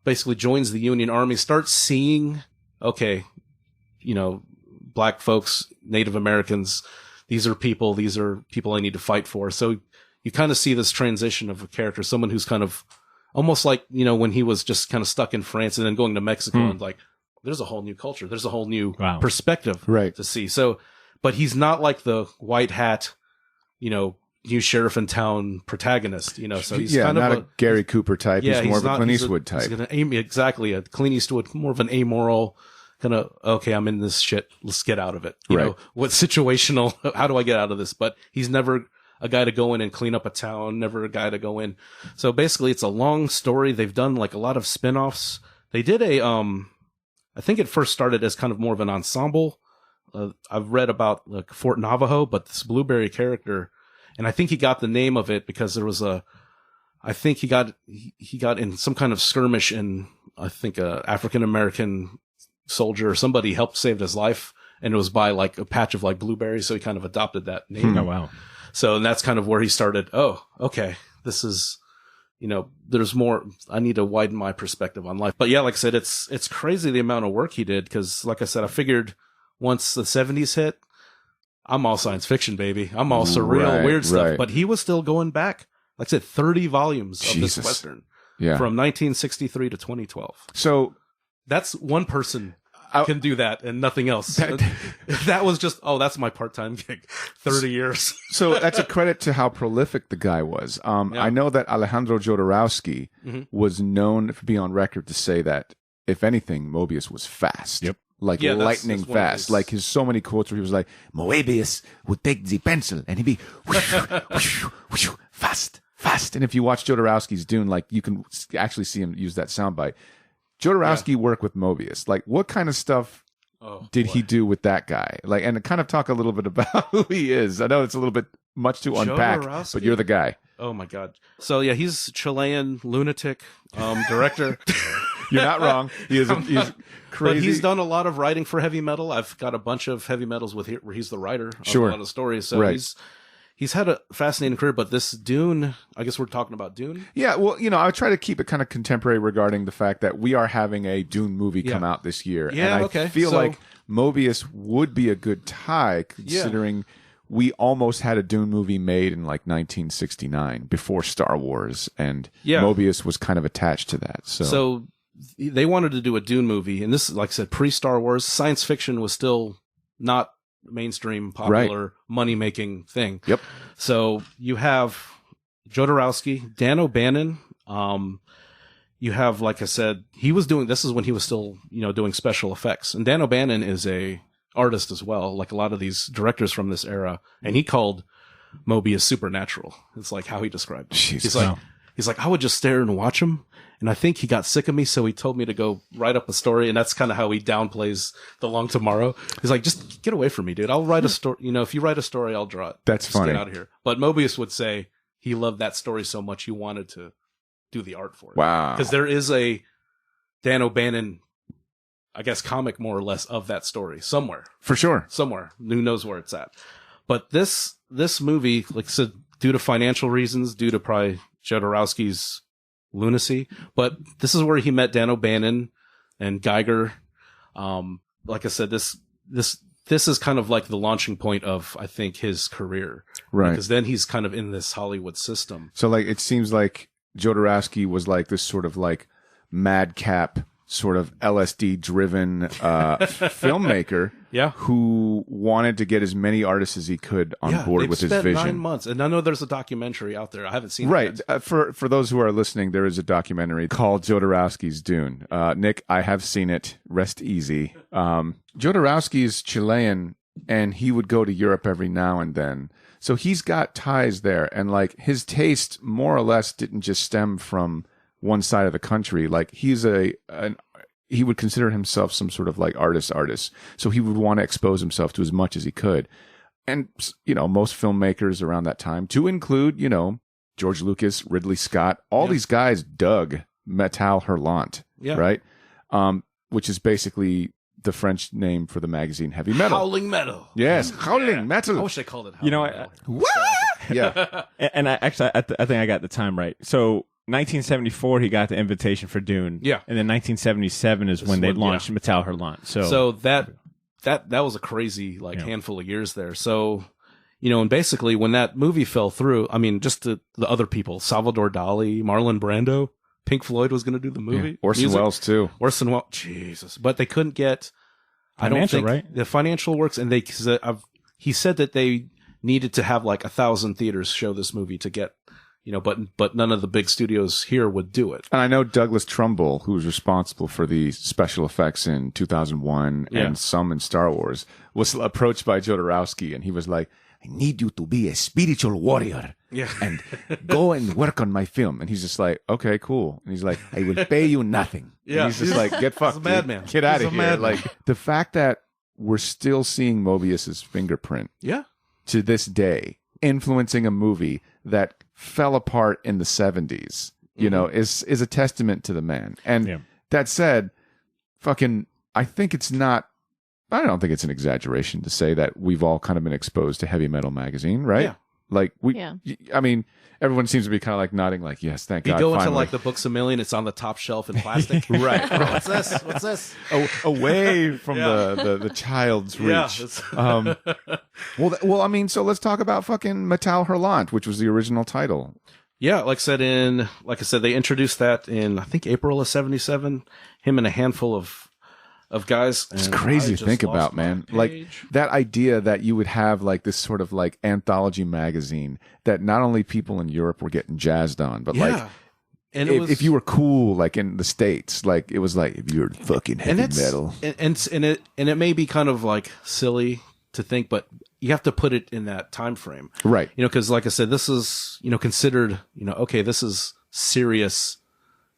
basically joins the Union Army, starts seeing, okay, black folks, Native Americans, these are people I need to fight for. So you kind of see this transition of a character, someone who's kind of almost like, when he was just kind of stuck in France and then going to Mexico and like, there's a whole new culture. There's a whole new perspective to see. So, but he's not like the white hat, new sheriff in town protagonist, so he's kind not of a Gary Cooper type. He's more of a Clint Eastwood type. He's going to aim exactly a Clint Eastwood, more of an amoral kind of, okay, I'm in this shit. Let's get out of it. You know, what situational, how do I get out of this? But he's never a guy to go in and clean up a town, never a guy to go in. So basically it's a long story. They've done like a lot of spin-offs. They did I think it first started as kind of more of an ensemble. I've read about like Fort Navajo, but this Blueberry character, and I think he got the name of it because there was I think he got in some kind of skirmish, and I think a African-American soldier or somebody helped save his life, and it was by like a patch of like blueberries. So he kind of adopted that name. Oh, wow. So, and that's kind of where he started. Oh, okay. This is, there's more. I need to widen my perspective on life. But yeah, like I said, it's crazy the amount of work he did. Cause like I said, I figured once the 70s hit, I'm all science fiction, baby. I'm all surreal, weird stuff. But he was still going back, like I said, 30 volumes of this Western from 1963 to 2012. So that's one person can do that and nothing else. That was just, that's my part-time gig. 30 years. So that's a credit to how prolific the guy was. I know that Alejandro Jodorowsky was known to be on record to say that, if anything, Moebius was fast. Yep. Like lightning fast. Like his so many quotes where he was like, Moebius would take the pencil and he'd be whoosh, whoosh, whoosh, fast, fast. And if you watch Jodorowsky's Dune, like you can actually see him use that soundbite. Jodorowsky worked with Moebius. Like, what kind of stuff did he do with that guy? Like, and kind of talk a little bit about who he is. I know it's a little bit much to unpack, but you're the guy. Oh my God. So yeah, he's Chilean lunatic director. You're not wrong. He's crazy. But he's done a lot of writing for heavy metal. I've got a bunch of heavy metals where he's the writer of a lot of stories. So he's had a fascinating career, but this Dune, I guess we're talking about Dune. Yeah, well, I try to keep it kind of contemporary regarding the fact that we are having a Dune movie come out this year. Yeah, and I feel like Moebius would be a good tie, considering we almost had a Dune movie made in like 1969 before Star Wars, and Moebius was kind of attached to that. So they wanted to do a Dune movie, and this, like I said, pre-Star Wars, science fiction was still not mainstream, popular, money-making thing. Yep. So you have Jodorowsky, Dan O'Bannon. You have, like I said, this is when he was still, doing special effects. And Dan O'Bannon is a artist as well, like a lot of these directors from this era. And he called Moebius supernatural. It's like how he described it. He's like, I would just stare and watch him. And I think he got sick of me, so he told me to go write up a story. And that's kind of how he downplays The Long Tomorrow. He's like, just get away from me, dude. I'll write a story. If you write a story, I'll draw it. That's just funny. Get out of here. But Moebius would say he loved that story so much he wanted to do the art for it. Wow. Because there is a Dan O'Bannon, I guess, comic more or less of that story somewhere. For sure. Somewhere. Who knows where it's at. But this movie, like I said, due to financial reasons, due to probably Jodorowsky's lunacy, but this is where he met Dan O'Bannon and Geiger. Like I said, this is kind of like the launching point of, I think, his career, right? Because then he's kind of in this Hollywood system. So like it seems like Jodorowsky was like this sort of like madcap, sort of LSD driven filmmaker, who wanted to get as many artists as he could on board with his vision. 9 months, and I know there's a documentary out there. I haven't seen it yet. For those who are listening, there is a documentary called Jodorowsky's Dune. Nick, I have seen it. Rest easy. Jodorowsky is Chilean, and he would go to Europe every now and then. So he's got ties there, and like his taste more or less didn't just stem from one side of the country. Like he's he would consider himself some sort of like artist. So he would want to expose himself to as much as he could. And, most filmmakers around that time, to include, George Lucas, Ridley Scott, all these guys dug Metal Hurlant, right? which is basically the French name for the magazine Heavy Metal. Howling Metal. Yes, Howling Metal. I wish they called it Howling Metal. What? Yeah. And I think I got the time right. So 1974, he got the invitation for Dune. Yeah. And then 1977 is when they launched Metal Hurlant. So that was a crazy handful of years there. So, and basically when that movie fell through, I mean, just the other people, Salvador Dali, Marlon Brando, Pink Floyd was going to do the movie. Yeah. Orson Welles too. Orson Welles, Jesus. But they couldn't get, the financial works. And he said that they needed to have 1,000 theaters show this movie to get, but none of the big studios here would do it. And I know Douglas Trumbull, who was responsible for the special effects in 2001 and some in Star Wars, was approached by Jodorowsky, and he was like, I need you to be a spiritual warrior and go and work on my film. And he's just like, okay, cool. And he's like, I will pay you nothing. Yeah. And he's just like, get fucked. He's a madman. Get out of here. Like, the fact that we're still seeing Moebius's fingerprint to this day, influencing a movie that fell apart in the 70s, is a testament to the man. And that said, I don't think it's an exaggeration to say that we've all kind of been exposed to Heavy Metal magazine, right? Yeah. I mean, everyone seems to be kind of nodding yes, thank God. You go finally. into the Books a Million, it's on the top shelf in plastic. Right. What's this? Away from the child's reach. Yeah. Well, I mean, so let's talk about fucking Metal Hurlant, which was the original title. Yeah, like I said, they introduced that in, I think, April of 77. Him and a handful of guys. It's crazy to think about, man. That idea that you would have this sort of anthology magazine that not only people in Europe were getting jazzed on, but and if you were cool, in the States, it was if you're fucking heavy metal. And it may be kind of silly to think, but you have to put it in that time frame. Right. Because like I said, this is, considered, okay, this is serious,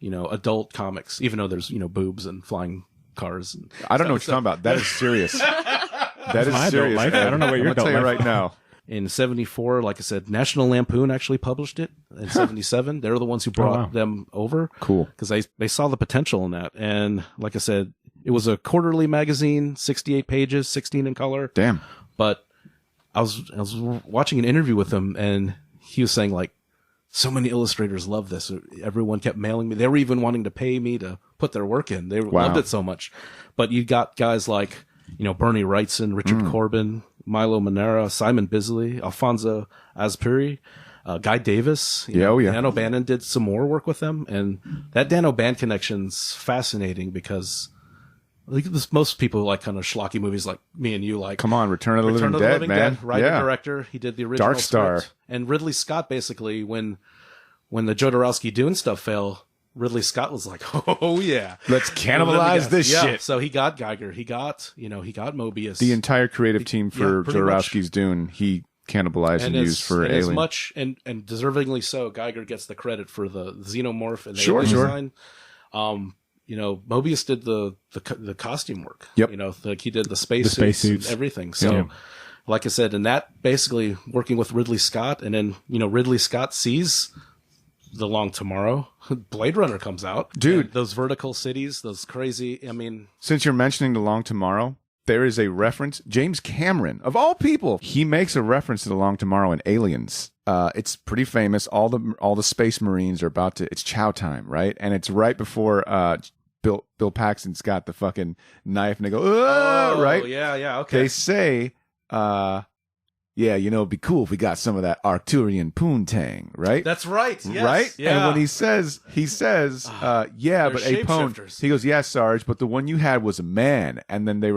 adult comics, even though there's, boobs and flying cars. I don't know what you're talking about. That is serious. That is serious. I don't know what you're telling you right now. In 74, like I said, National Lampoon actually published it. In 77, they're the ones who brought them over. Cool. Because they saw the potential in that. And like I said, it was a quarterly magazine, 68 pages, 16 in color. Damn. But I was watching an interview with him, and he was saying so many illustrators love this. Everyone kept mailing me. They were even wanting to pay me to put their work in. They loved it so much. But you got guys like, Bernie Wrightson, Richard Corbin, Milo Manera, Simon Bisley, Alfonso Azpiri, Guy Davis. Dan O'Bannon did some more work with them. And that Dan O'Bannon connection's fascinating because most people kind of schlocky movies like me and you like. Come on, Return of the Living Dead, man. Writer, director. He did the original Dark Star. Script. And Ridley Scott, basically, when the Jodorowsky Dune stuff fell, Ridley Scott was like, oh yeah. Let's cannibalize this shit. So he got Geiger. He got Moebius. The entire creative team for Jodorowsky's Dune, he cannibalized and used for Alien. As much, and deservingly so, Geiger gets the credit for the xenomorph and the alien design. Moebius did the costume work. Yep. He did the space suits and everything. So, like I said, and that basically working with Ridley Scott, and then, Ridley Scott sees The Long Tomorrow. Blade Runner comes out. Dude. Those vertical cities, those crazy, Since you're mentioning The Long Tomorrow, there is a reference. James Cameron, of all people, he makes a reference to The Long Tomorrow in Aliens. It's pretty famous. All the space marines are about to. It's chow time, right? And it's right before Bill Paxton's got the fucking knife, and they go, right? Yeah, okay. They say, it'd be cool if we got some of that Arcturian poontang, right? That's right. Yes. Right? Yeah. And when he says, but a pone. He goes, yes, Sarge, but the one you had was a man. And then they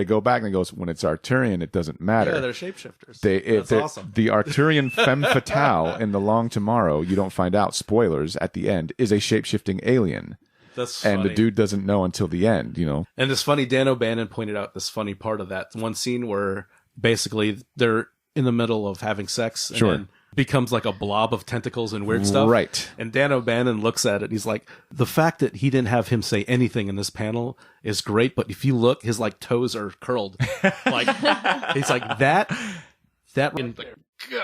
go back and they go, when it's Arcturian, it doesn't matter. Yeah, they're shapeshifters. That's awesome. The Arcturian femme fatale in The Long Tomorrow, you don't find out, spoilers, at the end, is a shapeshifting alien. That's funny. And the dude doesn't know until the end, And it's funny, Dan O'Bannon pointed out this funny part of that one scene where basically they're in the middle of having sex and then becomes like a blob of tentacles and weird stuff. Right. And Dan O'Bannon looks at it. He's like, the fact that he didn't have him say anything in this panel is great. But if you look, his toes are curled. He's like that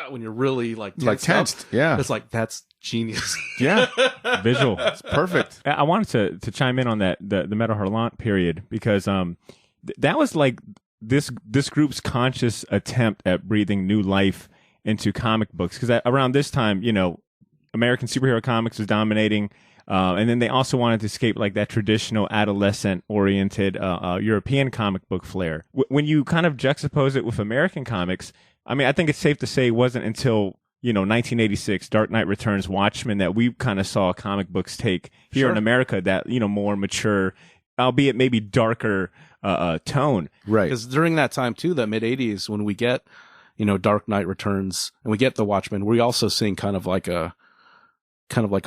when you're really tensed yeah. It's genius. Yeah, Visual. it's perfect. I wanted to chime in on that the Metal Hurlant period because that was like this group's conscious attempt at breathing new life into comic books because around this time, you know, American superhero comics was dominating. And then they also wanted to escape like that traditional adolescent-oriented European comic book flair. When you kind of juxtapose it with American comics, I mean, I think it's safe to say it wasn't until, you know, 1986, Dark Knight Returns, Watchmen, that we kind of saw comic books take here in America that, you know, more mature, albeit maybe darker tone. Right. Because during that time, too, that mid-'80s, when we get, you know, Dark Knight Returns and we get the Watchmen, we're also seeing kind of like a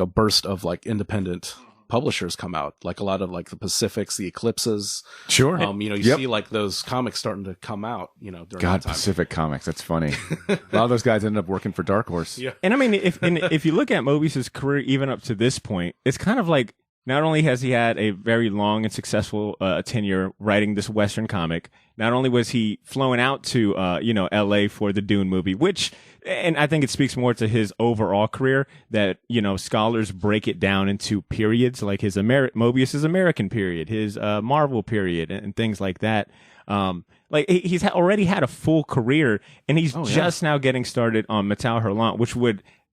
burst of like independent publishers come out, like a lot of like the Pacifics, the Eclipses. Sure. You know, you see like those comics starting to come out, you know, during that time. Pacific Comics. That's funny. A lot of those guys ended up working for Dark Horse. Yeah. And I mean, if you look at Moebius's career, even up to this point, it's kind of like, not only has he had a very long and successful tenure writing this Western comic, not only was he flown out to, you know, LA for the Dune movie, which, and I think it speaks more to his overall career that, you know, scholars break it down into periods, like his Moebius's American period, his Marvel period, and things like that. Like he's already had a full career, and he's just now getting started on Metal Hurlant,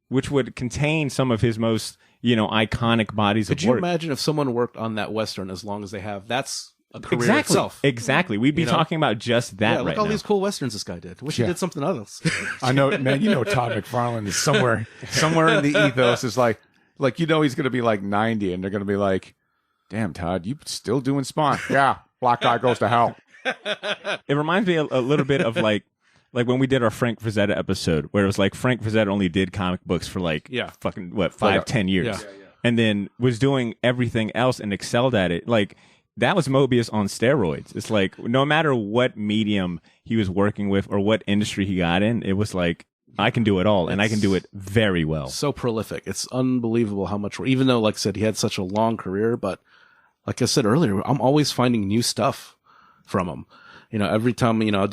which would contain some of his most, you know, iconic bodies of work. Could you imagine if someone worked on that Western as long as they have? That's a career itself. Exactly. We'd be talking about just that look right all now. these cool Westerns this guy did. Wish he did something else. I know, man. You know, Todd McFarlane is somewhere in the ethos is like, you know, he's going to be like 90 and they're going to be like, damn, Todd, you still doing Spawn? Yeah. Black guy goes to hell. It reminds me a little bit of like when we did our Frank Frazetta episode, where it was like Frank Frazetta only did comic books for like fucking 5-10 years, and then was doing everything else and excelled at it. Like that was Moebius on steroids. It's like no matter what medium he was working with or what industry he got in, it was like I can do it all, and I can do it very well. So prolific. It's unbelievable how much. Even though, like I said, he had such a long career, but like I said earlier, I'm always finding new stuff from him. You know, every time, you know,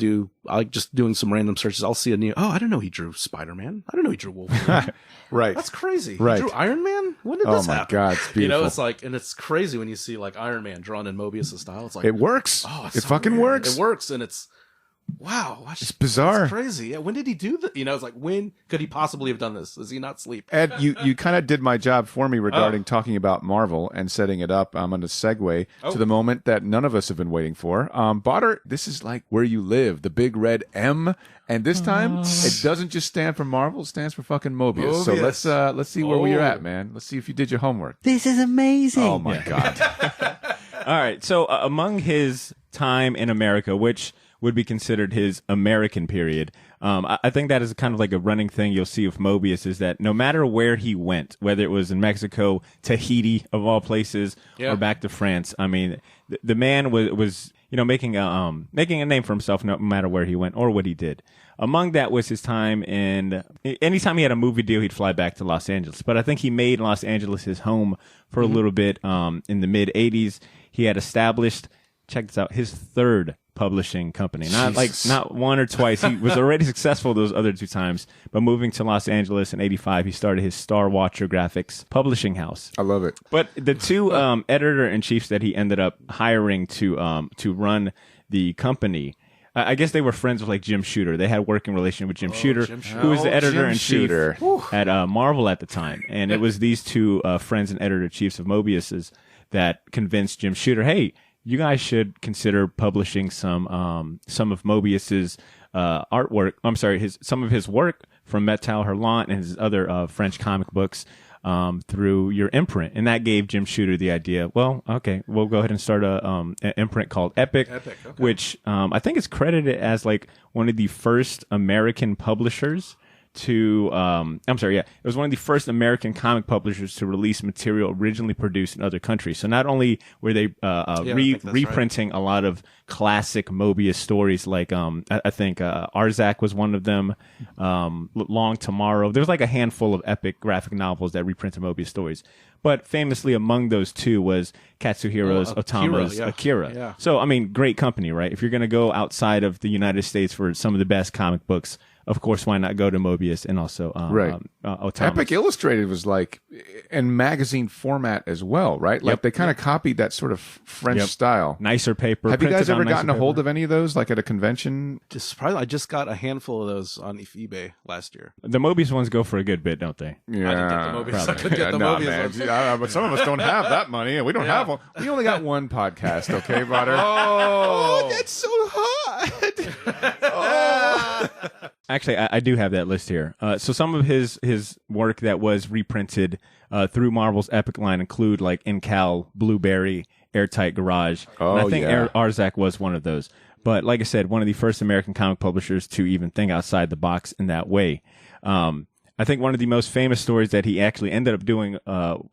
I like just doing some random searches, I'll see a new, I didn't know he drew Spider-Man. I didn't know he drew Wolverine. Right. That's crazy. Right. He drew Iron Man? When did this happen? Oh my God, it's beautiful. You know, it's like, and it's crazy when you see like Iron Man drawn in Moebius' style. It's like, it works. Oh, it fucking works. It works, and it's, wow. It's bizarre. It's crazy. Yeah. When did he do that? You know, it's like, when could he possibly have done this? Does he not sleep? Ed, you kind of did my job for me regarding talking about Marvel and setting it up. I'm going to segue to the moment that none of us have been waiting for. Badr, this is like where you live, the big red M. And this time, it doesn't just stand for Marvel, it stands for fucking Moebius. So let's see where we're at, man. Let's see if you did your homework. This is amazing. Oh, my God. All right. So among his time in America, which would be considered his American period. I think that is kind of like a running thing you'll see with Moebius is that no matter where he went, whether it was in Mexico, Tahiti of all places, or back to France, I mean, the man was you know making a name for himself no matter where he went or what he did. Among that was his time anytime he had a movie deal, he'd fly back to Los Angeles. But I think he made Los Angeles his home for a little bit in the mid 80s. He had established, check this out, his third publishing company. Not one or twice. He was already successful those other two times, but moving to Los Angeles in 85, he started his Star Watcher Graphics publishing house. I love it. But the two editor-in-chiefs that he ended up hiring to run the company, I guess they were friends with like Jim Shooter. They had a working relationship with Jim Shooter, who was the editor-in-chief at Marvel at the time. And it was these two friends and editor-in-chiefs of Moebius's that convinced Jim Shooter, hey, you guys should consider publishing some of Moebius's artwork. I'm sorry, some of his work from Metal Hurlant and his other French comic books through your imprint. And that gave Jim Shooter the idea. Well, okay, we'll go ahead and start an imprint called Epic, which I think is credited as like one of the first American publishers to it was one of the first American comic publishers to release material originally produced in other countries. So not only were they reprinting a lot of classic Moebius stories, like I think Arzak was one of them, Long Tomorrow. There's like a handful of epic graphic novels that reprinted Moebius stories. But famously among those two was Katsuhiro's Otomo's Akira. Yeah. So, I mean, great company, right? If you're going to go outside of the United States for some of the best comic books of course, why not go to Moebius and also Thomas. Epic Illustrated was like in magazine format as well, right? Like they kind of copied that sort of French style. Nicer paper. Have you guys ever gotten a hold of any of those, like at a convention? I just got a handful of those on eBay last year. The Moebius ones go for a good bit, don't they? Yeah, I didn't get the Moebius. I could get the Moebius ones. But some of us don't have that money, and we don't have one. We only got one podcast, okay, Badr? Oh, that's so hot. Actually, I do have that list here. So some of his work that was reprinted through Marvel's Epic line include like Incal, Blueberry, Airtight Garage. And I think Arzak was one of those. But like I said, one of the first American comic publishers to even think outside the box in that way. I think one of the most famous stories that he actually ended up doing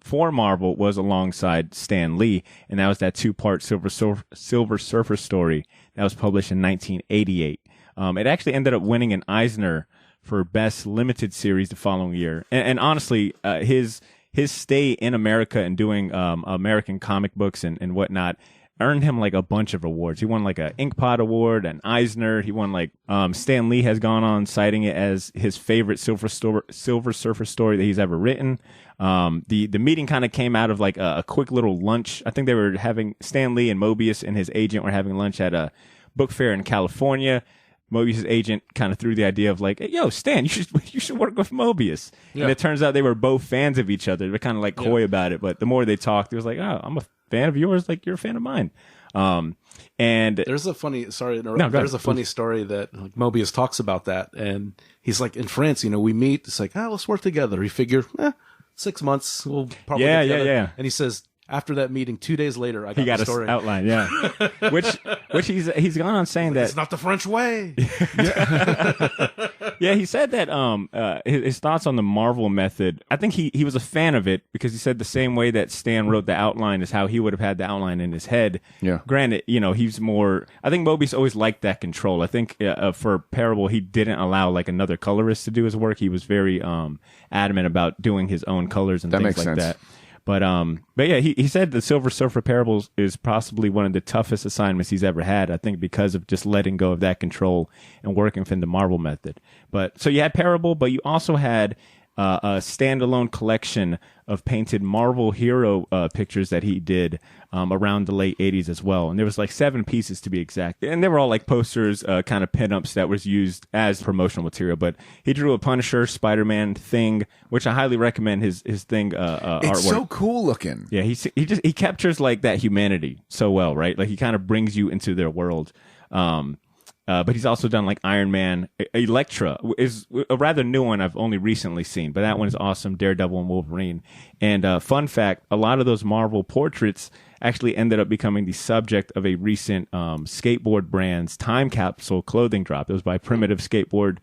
for Marvel was alongside Stan Lee, and that was that 2-part Silver Surfer story that was published in 1988. It actually ended up winning an Eisner for Best Limited Series the following year. And honestly, his stay in America and doing American comic books and whatnot earned him like a bunch of awards. He won like an Inkpot Award, an Eisner. He won like Stan Lee has gone on citing it as his favorite Silver Surfer story that he's ever written. The meeting kind of came out of like a quick little lunch. I think they were having Stan Lee and Moebius and his agent were having lunch at a book fair in California. Moebius' agent kind of threw the idea of like, hey, yo, Stan, you should work with Moebius. Yeah. And it turns out they were both fans of each other. They're kind of like coy about it, but the more they talked, it was like, oh, I'm a fan of yours, like you're a fan of mine. And there's a funny story that like, Moebius talks about that, and he's like, in France, we meet. It's like, let's work together. You figure, 6 months, we'll probably get together. Yeah. And he says, after that meeting, 2 days later, I got the story. Outline, yeah. which he's gone on saying that it's not the French way. Yeah, he said that his thoughts on the Marvel method. I think he was a fan of it because he said the same way that Stan wrote the outline is how he would have had the outline in his head. Yeah. Granted, he's more. I think Moebius always liked that control. I think for Parable, he didn't allow like another colorist to do his work. He was very adamant about doing his own colors and things like that. But yeah, he said the Silver Surfer Parables is possibly one of the toughest assignments he's ever had. I think because of just letting go of that control and working from the Marvel method. But so you had Parable, but you also had a standalone collection of painted Marvel hero pictures that he did around the late 80s as well. And there was like 7 pieces to be exact. And they were all like posters, kind of pinups that was used as promotional material. But he drew a Punisher, Spider-Man, Thing, which I highly recommend his Thing artwork. It's so cool looking. Yeah, he captures like that humanity so well, right? Like he kind of brings you into their world. But he's also done like Iron Man. Elektra is a rather new one I've only recently seen, but that one is awesome. Daredevil and Wolverine. And fun fact, a lot of those Marvel portraits actually ended up becoming the subject of a recent skateboard brand's time capsule clothing drop. It was by Primitive Skateboard.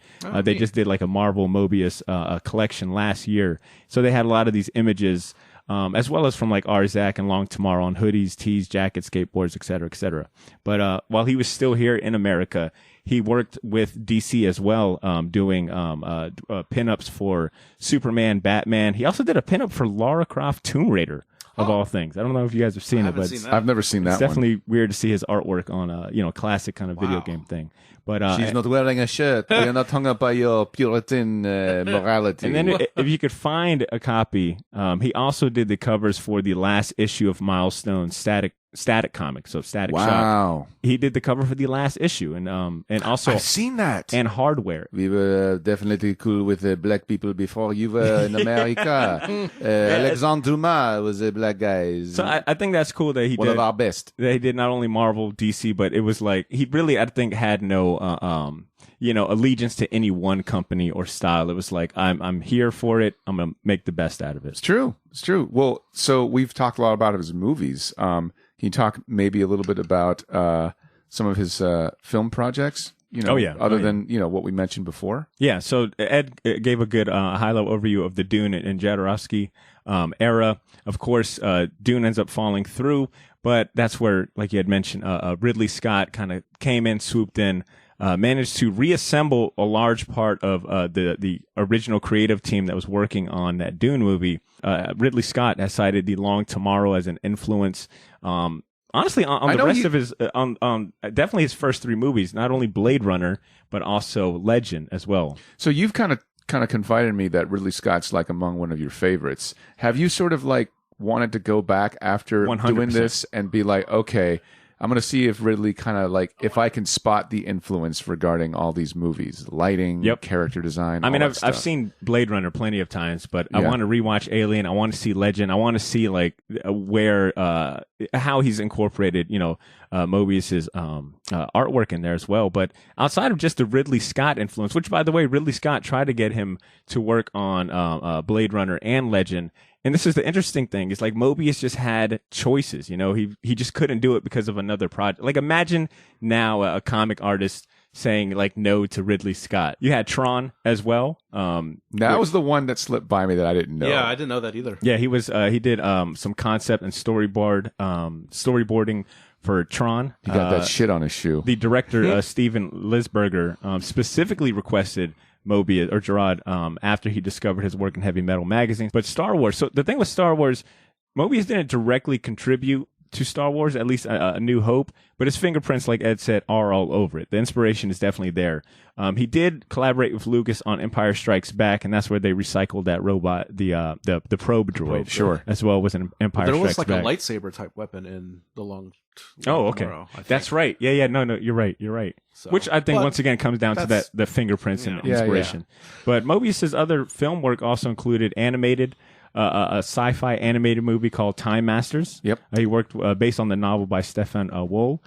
They just did like a Marvel Moebius collection last year. So they had a lot of these images as well as from like Arzak and Long Tomorrow on hoodies, tees, jackets, skateboards, et cetera, et cetera. But while he was still here in America, he worked with DC as well, doing pinups for Superman, Batman. He also did a pinup for Lara Croft Tomb Raider, of all things. I don't know if you guys have seen it, but I've never seen that. It's definitely weird to see his artwork on a classic kind of video game thing. But she's not wearing a shirt. You're not hung up by your Puritan morality. And then if you could find a copy, he also did the covers for the last issue of Milestone Static Comics, so Static Shock. He did the cover for the last issue, and also I've seen that. And Hardware. We were definitely cool with black people before you were in America. Alexandre Dumas was a black guy. So I think that's cool that he one did of our best. That he did not only Marvel, DC, but it was like he really I think had no allegiance to any one company or style. It was like I'm here for it. I'm gonna make the best out of it. It's true. Well, so we've talked a lot about his movies. Can you talk maybe a little bit about some of his film projects? Other than what we mentioned before. Yeah. So Ed gave a good high-level overview of the Dune and Jodorowsky era. Of course, Dune ends up falling through, but that's where, like you had mentioned, Ridley Scott kind of came in, swooped in, managed to reassemble a large part of the original creative team that was working on that Dune movie. Ridley Scott has cited the Long Tomorrow as an influence. honestly, on the rest of his, on definitely his first 3 movies, not only Blade Runner, but also Legend as well. So you've kind of confided in me that Ridley Scott's like among one of your favorites. Have you sort of like wanted to go back after 100%. Doing this and be like, okay, I'm going to see if Ridley kind of like, if I can spot the influence regarding all these movies, lighting, character design. I mean, I've seen Blade Runner plenty of times, but I want to rewatch Alien. I want to see Legend. I want to see like where, how he's incorporated, Moebius's artwork in there as well. But outside of just the Ridley Scott influence, which by the way, Ridley Scott tried to get him to work on Blade Runner and Legend. And this is the interesting thing. It's like Moebius just had choices. He just couldn't do it because of another project. Like imagine now a comic artist saying like no to Ridley Scott. You had Tron as well. That was the one that slipped by me that I didn't know. Yeah, I didn't know that either. Yeah, he was. He did some concept and storyboarding for Tron. He got that shit on his shoe. The director Steven Lisberger specifically requested Moebius or Giraud after he discovered his work in heavy metal magazines. But Star Wars. So the thing with Star Wars, Moebius didn't directly contribute to Star Wars, at least a New Hope, but his fingerprints, like Ed said, are all over it. The inspiration is definitely there. He did collaborate with Lucas on Empire Strikes Back, and that's where they recycled that robot, the probe droid, sure, as well was an Empire Strikes Back. There was like a lightsaber type weapon in the long. Oh, okay, tomorrow, that's right. Yeah, no, you're right. So, which I think once again comes down to the fingerprints and inspiration. But Moebius's other film work also included animated. A sci-fi animated movie called Time Masters. Yep. He worked based on the novel by Stefan Wohl,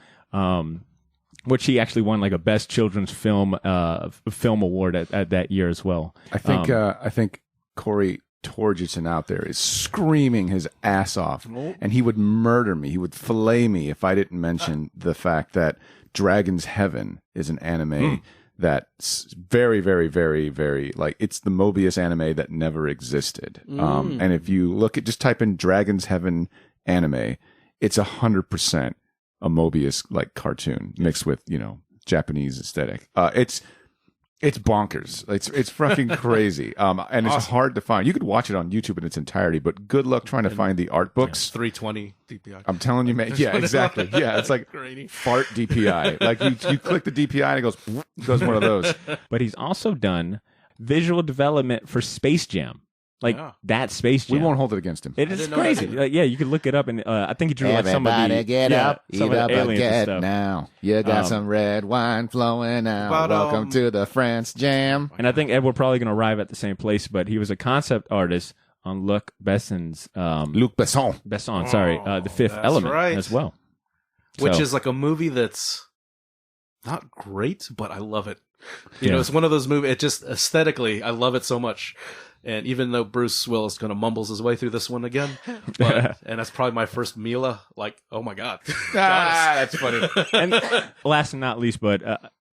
which he actually won like a Best Children's Film award at that year as well. I think Corey Torgerson out there is screaming his ass off, and he would murder me. He would fillet me if I didn't mention the fact that Dragon's Heaven is an anime that's very, very, very, very, like, it's the Moebius anime that never existed. And if you look at, just type in Dragon's Heaven anime, it's 100% a Moebius like cartoon mixed with, Japanese aesthetic. It's bonkers. It's fucking crazy. And it's hard to find. You could watch it on YouTube in its entirety, but good luck trying to find the art books. 320 DPI. I'm telling you, man. Yeah, exactly. Yeah, it's like fart DPI. Like you click the DPI and it goes one of those. But he's also done visual development for Space Jam. That Space Jam. We won't hold it against him. It is crazy. You can look it up, and I think he drew like some of the get up, eat up aliens get stuff. now. You got some red wine flowing out. Welcome to the France Jam. And I think Ed, we're probably going to arrive at the same place, but he was a concept artist on Luc Besson's Luc Besson. The Fifth Element as well, which is like a movie that's not great, but I love it. It's one of those movies. It just aesthetically, I love it so much. And even though Bruce Willis kind of mumbles his way through this one again, and that's probably my first Mila, like, oh my God. That's funny. And last and not least, but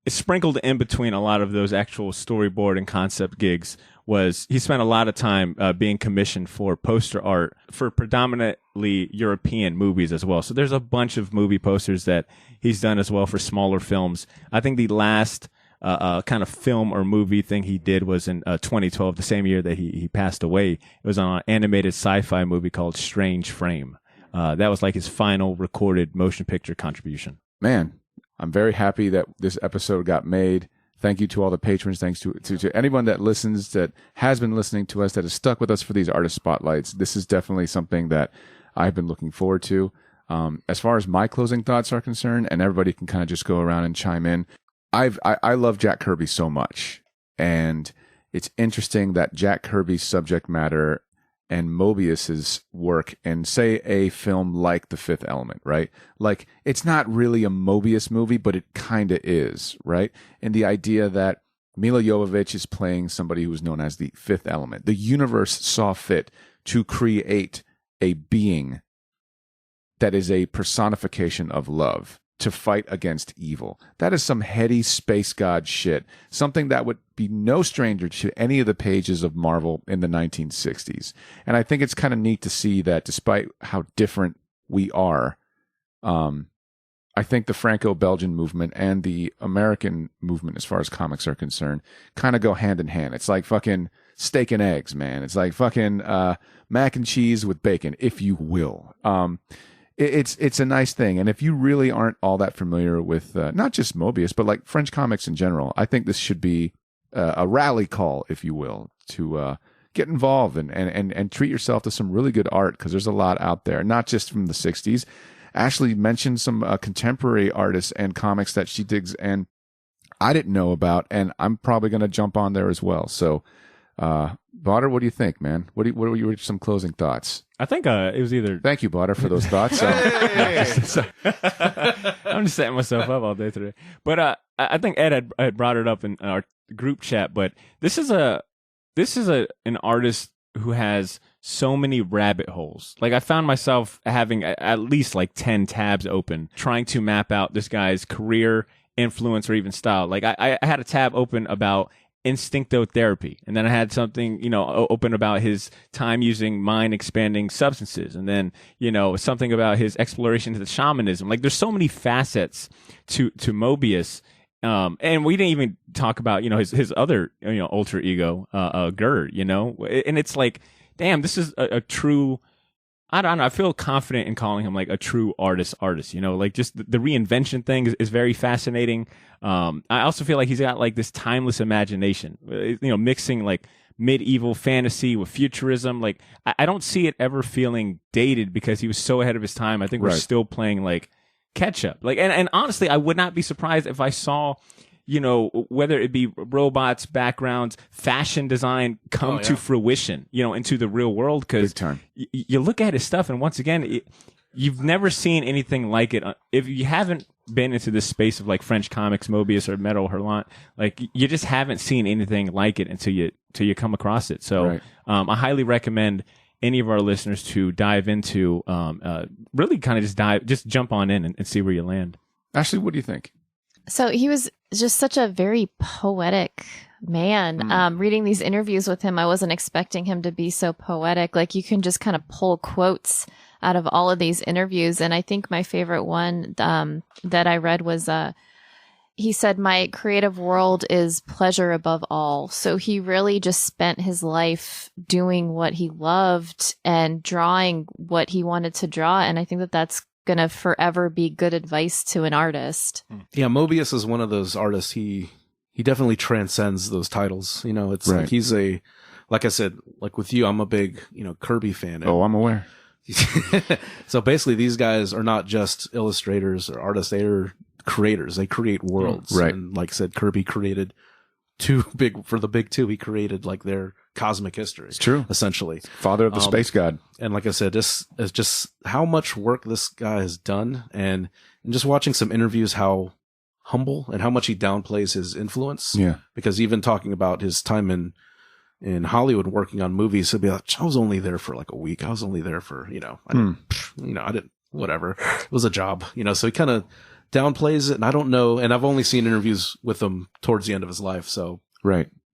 sprinkled in between a lot of those actual storyboard and concept gigs was he spent a lot of time being commissioned for poster art for predominantly European movies as well. So there's a bunch of movie posters that he's done as well for smaller films. I think the last kind of film or movie thing he did was in 2012, the same year that he passed away. It was on an animated sci-fi movie called Strange Frame. That was like his final recorded motion picture contribution. Man, I'm very happy that this episode got made. Thank you to all the patrons. Thanks to anyone that listens, that has been listening to us, that has stuck with us for these artist spotlights. This is definitely something that I've been looking forward to. As far as my closing thoughts are concerned, and everybody can kind of just go around and chime in, I love Jack Kirby so much, and it's interesting that Jack Kirby's subject matter and Moebius's work, and say a film like The Fifth Element, right? Like, it's not really a Moebius movie, but it kind of is, right? And the idea that Mila Jovovich is playing somebody who is known as the Fifth Element. The universe saw fit to create a being that is a personification of love, to fight against evil. That is some heady space god shit. Something that would be no stranger to any of the pages of Marvel in the 1960s. And I think it's kind of neat to see that despite how different we are, I think the Franco-Belgian movement and the American movement, as far as comics are concerned, kind of go hand in hand. It's like fucking steak and eggs, man. It's like fucking mac and cheese with bacon, if you will. it's a nice thing. And if you really aren't all that familiar with not just Moebius, but like French comics in general, I think this should be a rally call, if you will, to get involved and treat yourself to some really good art, because there's a lot out there, not just from the 60s. Ashley mentioned some contemporary artists and comics that she digs and I didn't know about, and I'm probably going to jump on there as well. So, Badr, what do you think, man? What were your some closing thoughts? I think it was either. Thank you, Badr, for those thoughts. I'm just setting myself up all day today. But I think Ed had brought it up in our group chat. But this is an artist who has so many rabbit holes. Like, I found myself having at least like 10 tabs open, trying to map out this guy's career, influence, or even style. Like, I had a tab open about instinctotherapy, and then I had something, open about his time using mind-expanding substances, and then, something about his exploration to the shamanism. Like, there's so many facets to Moebius. And we didn't even talk about, his other, alter ego, Giraud, and it's like, damn, this is a true, I don't know, I feel confident in calling him like a true artist, like just the reinvention thing is very fascinating. I also feel like he's got like this timeless imagination, mixing like medieval fantasy with futurism. Like, I don't see it ever feeling dated because he was so ahead of his time. I think we're still playing like catch up. Like, and honestly, I would not be surprised if I saw, whether it be robots, backgrounds, fashion design come to fruition, into the real world. Because you look at his stuff, and once again, you've never seen anything like it. If you haven't been into this space of like French comics, Moebius or Metal Hurlant, like you just haven't seen anything like it until you come across it. So I highly recommend any of our listeners to dive into, really kind of just jump on in and see where you land. Ashley, what do you think? So he was just such a very poetic man. Reading these interviews with him, I wasn't expecting him to be so poetic. Like, you can just kind of pull quotes out of all of these interviews. And I think my favorite one that I read was, he said, "My creative world is pleasure above all." So he really just spent his life doing what he loved and drawing what he wanted to draw. And I think that that's going to forever be good advice to an artist. Yeah, Moebius is one of those artists. He definitely transcends those titles. It's like he's like I said, like with you, I'm a big, Kirby fan. Oh, I'm aware. So basically, these guys are not just illustrators or artists. They are creators. They create worlds. Right. And like I said, Kirby created for the big two, he created like their cosmic history. It's true. Essentially. Father of the space god. And like I said, this is just how much work this guy has done. And just watching some interviews, how humble and how much he downplays his influence. Yeah. Because even talking about his time in Hollywood working on movies, he'll be like, I was only there for like a week. I was only there for, I didn't, whatever. It was a job, so he kind of downplays it. And I don't know. And I've only seen interviews with him towards the end of his life. So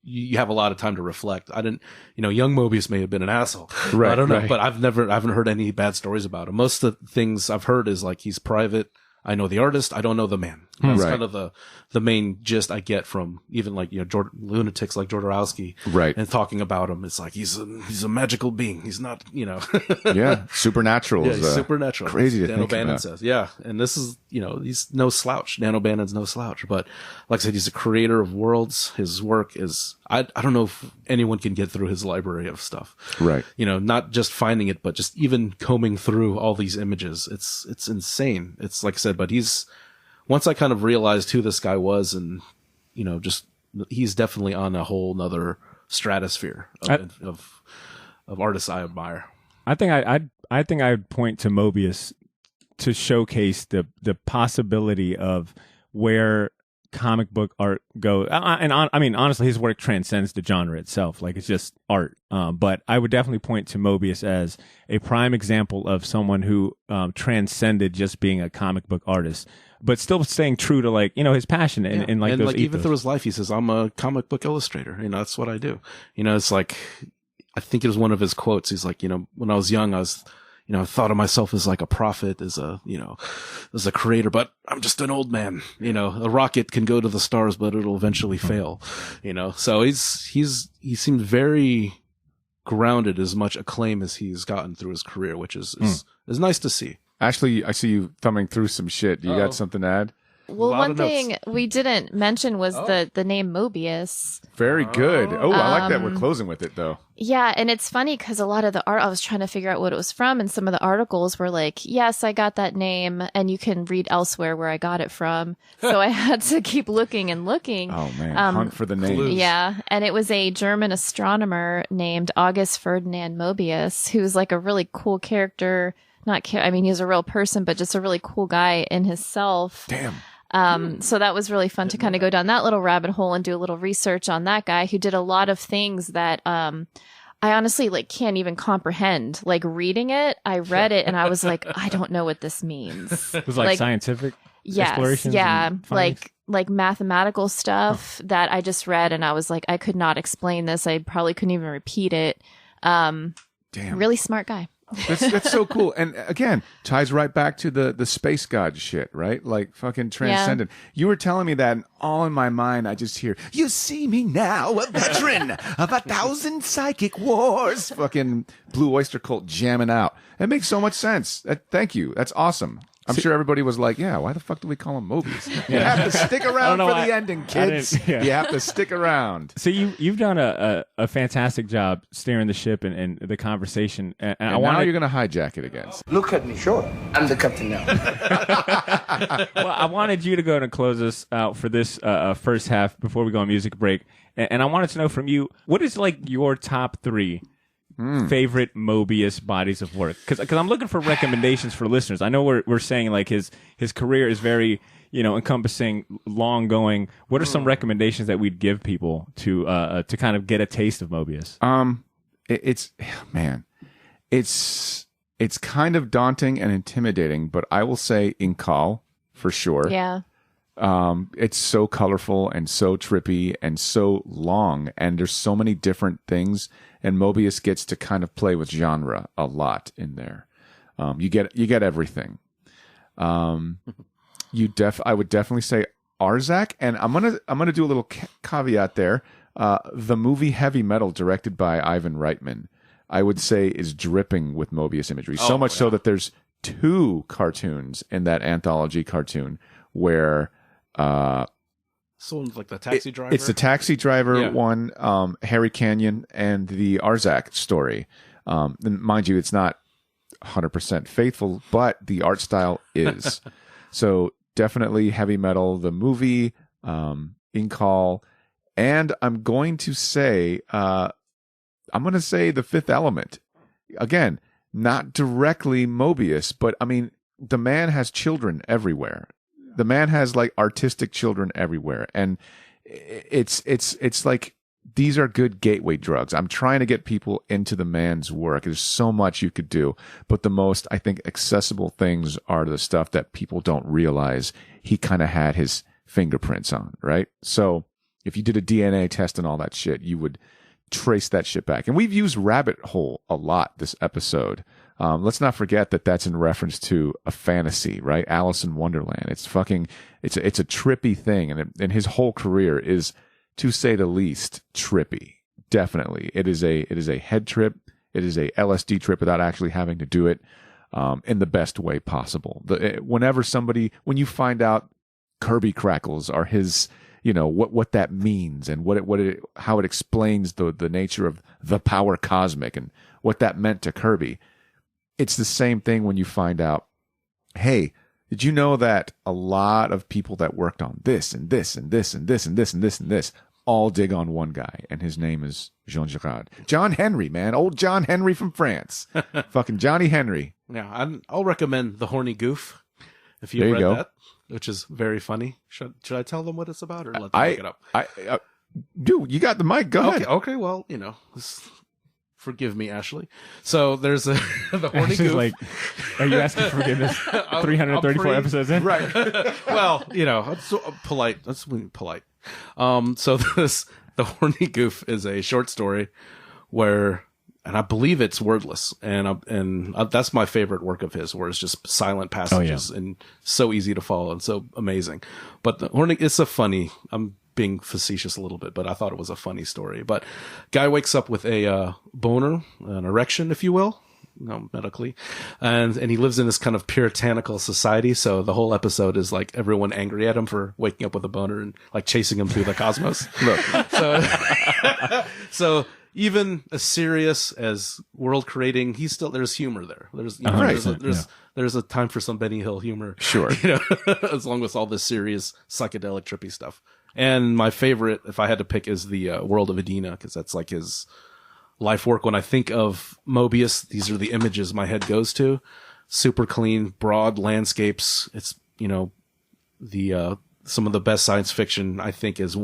you have a lot of time to reflect. I didn't, young Moebius may have been an asshole. Right. I don't know, but I haven't heard any bad stories about him. Most of the things I've heard is like, he's private. I know the artist. I don't know the man. That's kind of the main gist I get from even like, lunatics like Jodorowsky. Right. And talking about him. It's like, he's a magical being. He's not, Yeah. Supernatural. Yeah, he's supernatural. Crazy to Dano think Bannon about. says. Yeah. And this is, he's no slouch. Dano Bannon's no slouch. But like I said, he's a creator of worlds. His work is, I don't know if anyone can get through his library of stuff. Right. Not just finding it, but just even combing through all these images. It's insane. It's like I said, but once I kind of realized who this guy was and, he's definitely on a whole nother stratosphere of artists I admire. I think I'd point to Moebius to showcase the possibility of where comic book art go. Honestly, his work transcends the genre itself. Like, it's just art. But I would definitely point to Moebius as a prime example of someone who transcended just being a comic book artist, but still staying true to like, his passion and like those even through his life, he says, "I'm a comic book illustrator. That's what I do." It's like, I think it was one of his quotes. He's like, when I was young, I was, I thought of myself as like a prophet, as a creator, but I'm just an old man. A rocket can go to the stars, but it'll eventually fail. So he seemed very grounded, as much acclaim as he's gotten through his career, which is nice to see. Ashley, I see you thumbing through some shit. You got something to add? Well, one thing we didn't mention was the name Moebius. Very good. Oh, I like that we're closing with it, though. Yeah, and it's funny because a lot of the art, I was trying to figure out what it was from, and some of the articles were like, yes, I got that name, and you can read elsewhere where I got it from. So I had to keep looking and looking. Oh, man. Hunt for the name. Yeah, and it was a German astronomer named August Ferdinand Moebius, who's like a really cool character. I mean, he's a real person, but just a really cool guy in himself. Damn. So that was really fun to kind of go down that little rabbit hole and do a little research on that guy who did a lot of things that I honestly like can't even comprehend. Like reading it, I read it and I was like, I don't know what this means. It was like scientific explorations. Yeah, like mathematical stuff that I just read and I was like, I could not explain this. I probably couldn't even repeat it. Damn. Really smart guy. That's so cool. And again, ties right back to the space god shit, right? Like fucking transcendent. Yeah. You were telling me that and all in my mind, I just hear, you see me now, a veteran of 1,000 psychic wars. Fucking Blue Oyster Cult jamming out. It makes so much sense. Thank you. That's awesome. I'm sure everybody was like, yeah, why the fuck do we call him Moebius? You have to stick around for the ending, kids. You have to stick around. So you've done a fantastic job steering the ship and the conversation. And now you're going to hijack it again. Look at me. Sure. I'm the captain now. Well, I wanted you to go and close us out for this first half before we go on music break. And I wanted to know from you, what is like your top 3 favorite Moebius bodies of work? Because I'm looking for recommendations for listeners. I know we're saying like his career is very encompassing, long going. What are some recommendations that we'd give people to kind of get a taste of Moebius? It's kind of daunting and intimidating, but I will say Incal for sure. Yeah. It's so colorful and so trippy and so long, and there's so many different things, and Moebius gets to kind of play with genre a lot in there. You get everything. I would definitely say Arzak, and I'm gonna do a little caveat there. The movie Heavy Metal, directed by Ivan Reitman, I would say is dripping with Moebius imagery. So much so that there's 2 cartoons in that anthology cartoon where someone's like the taxi driver. It's the taxi driver one, Harry Canyon, and the Arzak story. And mind you, it's not 100% faithful, but the art style is. So definitely Heavy Metal, the movie, Incal, and I'm going to say The Fifth Element. Again, not directly Moebius, but I mean, the man has children everywhere. The man has like artistic children everywhere. And it's like, these are good gateway drugs. I'm trying to get people into the man's work. There's so much you could do, but the most, I think, accessible things are the stuff that people don't realize he kind of had his fingerprints on, right? So if you did a DNA test and all that shit, you would trace that shit back. And we've used rabbit hole a lot this episode. Let's not forget that that's in reference to a fantasy, right? Alice in Wonderland. It's a trippy thing. And his whole career is, to say the least, trippy. Definitely. It is a head trip. It is a LSD trip without actually having to do it, in the best way possible. When you find out Kirby crackles are his, what that means and how it explains the nature of the power cosmic and what that meant to Kirby. It's the same thing when you find out, hey, did you know that a lot of people that worked on this and this and this and this and this and this and this all dig on one guy, and his name is Jean Giraud. John Henry, man. Old John Henry from France. Fucking Johnny Henry. Yeah, I'll recommend The Horny Goof if you've read that, which is very funny. Should I tell them what it's about or let them look it up? Dude, you got the mic. Go ahead. Okay, well, forgive me, Ashley. So there's the Horny Goof. Like, are you asking for forgiveness 334 episodes in? Right. Well, it's polite. That's polite. So the Horny Goof is a short story where, and I believe it's wordless, and that's my favorite work of his, where it's just silent passages and so easy to follow and so amazing. But the Horny, it's a funny. I'm being facetious a little bit, but I thought it was a funny story. But guy wakes up with a boner, an erection, if you will, medically, and he lives in this kind of puritanical society. So the whole episode is like everyone angry at him for waking up with a boner and like chasing him through the cosmos. Look, so even as serious as world creating, there's humor there. There's a time for some Benny Hill humor. Sure. As long as all this serious psychedelic trippy stuff. And my favorite, if I had to pick, is the World of Edina, because that's like his life work. When I think of Moebius, these are the images my head goes to. Super clean, broad landscapes. It's, some of the best science fiction, I think, is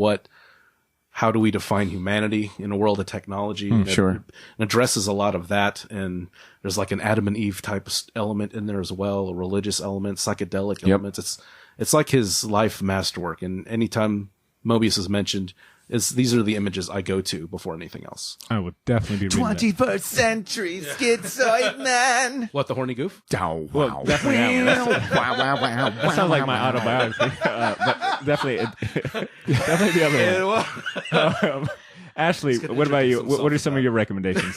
how do we define humanity in a world of technology? Sure. It addresses a lot of that. And there's like an Adam and Eve type element in there as well, a religious element, psychedelic elements. It's like his life masterwork. And anytime Moebius is mentioned, these are the images I go to before anything else. I would definitely be reading 21st century schizoid man. What, the horny goof? Oh, Well, wow. definitely Wow. that sounds like my autobiography. But definitely the other one. Ashley, what about you? What are some of your recommendations?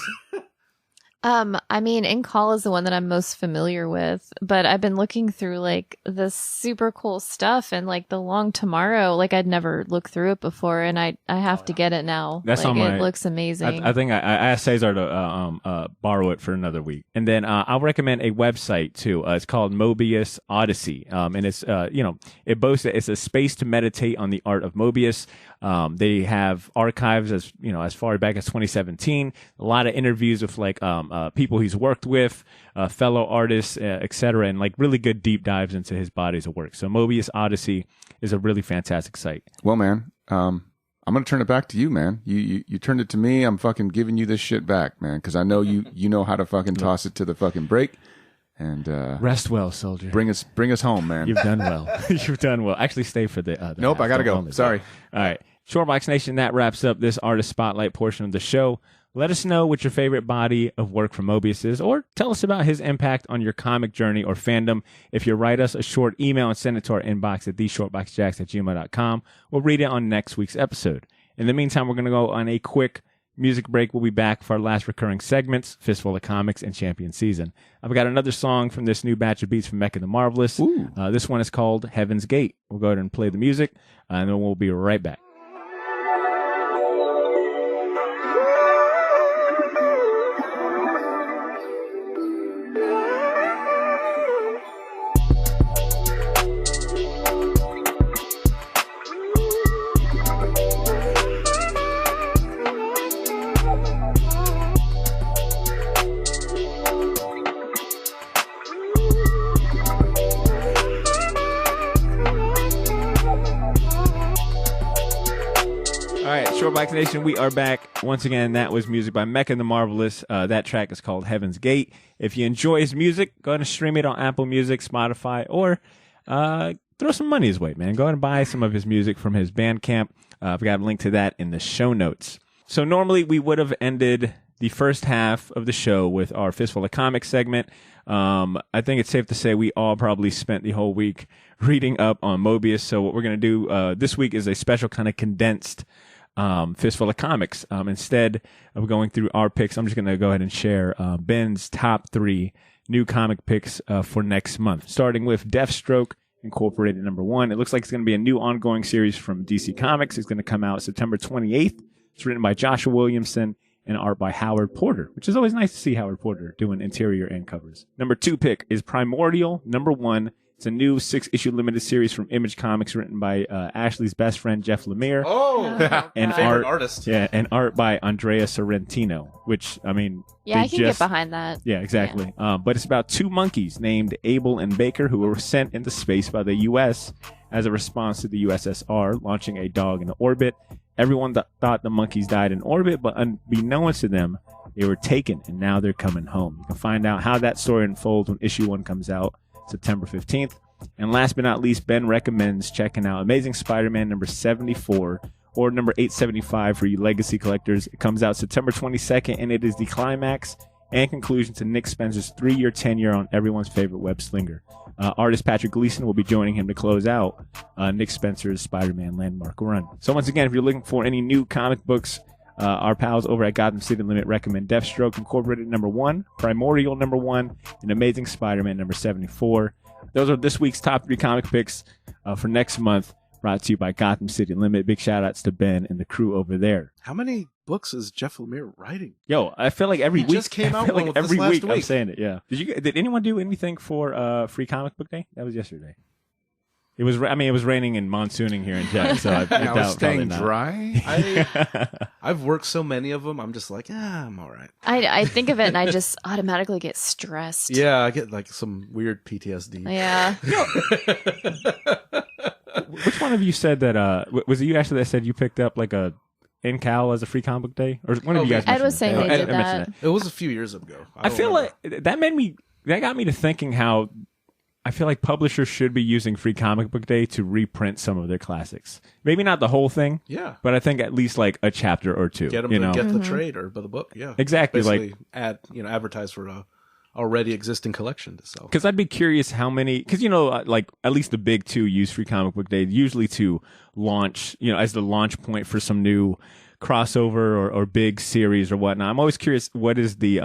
I mean, In Call is the one that I'm most familiar with, but I've been looking through like the super cool stuff and like The Long Tomorrow. Like I'd never looked through it before, and I have to get it now. That's like, on my. It looks amazing. I think I asked Cesar to borrow it for another week, and then I'll recommend a website too. It's called Moebius Odyssey, and it's it boasts that it's a space to meditate on the art of Moebius. They have archives as far back as 2017. A lot of interviews with like people he's worked with, fellow artists, etc., and like really good deep dives into his bodies of work. So Moebius Odyssey is a really fantastic site. Well, man, I'm gonna turn it back to you, man. You turned it to me. I'm fucking giving you this shit back, man, because I know you know how to fucking toss it to the fucking break. And rest well, soldier. Bring us home, man. You've done well. You've done well. Actually, stay for the nope, I gotta go. Sorry. All right. Shortbox Nation, that wraps up this artist spotlight portion of the show. Let us know what your favorite body of work from Moebius is, or tell us about his impact on your comic journey or fandom. If you write us a short email and send it to our inbox at theshortboxjacks@gmail.com, we'll read it on next week's episode. In the meantime, we're going to go on a quick music break. We'll be back for our last recurring segments, Fistful of Comics and Champion Season. I've got another song from this new batch of beats from Mecca the Marvelous. This one is called Heaven's Gate. We'll go ahead and play the music, and then we'll be right back. Shortbox Nation, we are back. Once again, that was music by Mecca the Marvelous. That track is called Heaven's Gate. If you enjoy his music, go ahead and stream it on Apple Music, Spotify, or throw some money his way, man. Go ahead and buy some of his music from his Bandcamp. I've got a link to that in the show notes. So normally we would have ended the first half of the show with our Fistful of Comics segment. I think it's safe to say we all probably spent the whole week reading up on Moebius. So what we're going to do this week is a special kind of condensed Fistful of Comics. Instead of going through our picks, I'm just going to go ahead and share Ben's top 3 new comic picks for next month, starting with Deathstroke Incorporated #1. It looks like it's going to be a new ongoing series from DC Comics. It's going to come out September 28th. It's written by Joshua Williamson and art by Howard Porter, which is always nice to see Howard Porter doing interior and covers. Number 2 pick is Primordial #1. It's a new 6-issue limited series from Image Comics written by Ashley's best friend, Jeff Lemire. And favorite artist. Yeah, and art by Andrea Sorrentino, which, I mean... Yeah, I can get behind that. Yeah, exactly. Yeah. But it's about 2 monkeys named Abel and Baker who were sent into space by the U.S. as a response to the USSR launching a dog into orbit. Everyone thought the monkeys died in orbit, but unbeknownst to them, they were taken, and now they're coming home. You can find out how that story unfolds when issue 1 comes out September 15th. And last but not least, Ben recommends checking out Amazing Spider-Man number 74 or number 875 for you legacy collectors. It comes out September 22nd, and it is the climax and conclusion to Nick Spencer's 3-year tenure on everyone's favorite web slinger. Artist Patrick Gleason will be joining him to close out Nick Spencer's Spider-Man landmark run. So once again, if you're looking for any new comic books Our pals over at Gotham City Limit recommend Deathstroke Incorporated #1, Primordial #1, and Amazing Spider-Man #74. Those are this week's top 3 comic picks for next month, brought to you by Gotham City Limit. Big shout-outs to Ben and the crew over there. How many books is Jeff Lemire writing? Yo, I feel like every He week, just came out I feel one like with every this last week I'm week. saying it, yeah. Did anyone do anything for Free Comic Book Day? That was yesterday. It was raining and monsooning here in Jack, so I Now doubt it's staying probably not. dry. I've worked so many of them. I'm just like, I'm all right. I think of it and I just automatically get stressed. Yeah, I get like some weird PTSD. Yeah. Which one of you said that? Was it you actually that said you picked up like a NCAL as a Free Comic Book Day, or one of you guys? Ed was saying mentioned they that? did Ed mentioned that. It was a few years ago. I feel like that got me to thinking how I feel like publishers should be using Free Comic Book Day to reprint some of their classics. Maybe not the whole thing, yeah, but I think at least like a chapter or two. get them you to know? get the trade or the book. Yeah, Exactly, Basically advertise for a already existing collection to sell. Because I'd be curious how many, because like at least the big two use Free Comic Book Day usually to launch, as the launch point for some new crossover or big series or whatnot. I'm always curious, what is the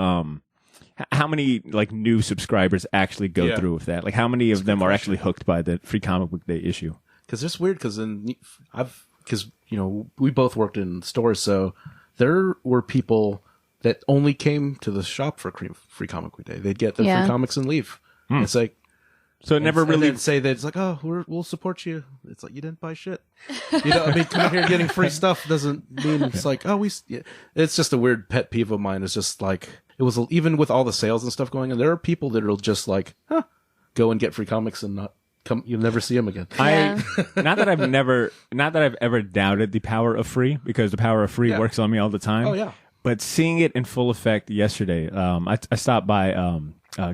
how many like new subscribers actually go through with that? Like how many of them are actually hooked by the Free Comic Book Day issue? Because it's weird. Because we both worked in stores, so there were people that only came to the shop for Free Comic Book Day. They'd get their free comics and leave. It's like, so it never really say that it's like, oh, we'll support you. It's like you didn't buy shit. Coming here getting free stuff doesn't mean it's like, oh, it's just a weird pet peeve of mine. It's just like it was even with all the sales and stuff going on. There are people that will just like, go and get free comics and not come. You'll never see them again. Yeah. Not that I've ever doubted the power of free, because the power of free works on me all the time. Oh yeah. But seeing it in full effect yesterday, I stopped by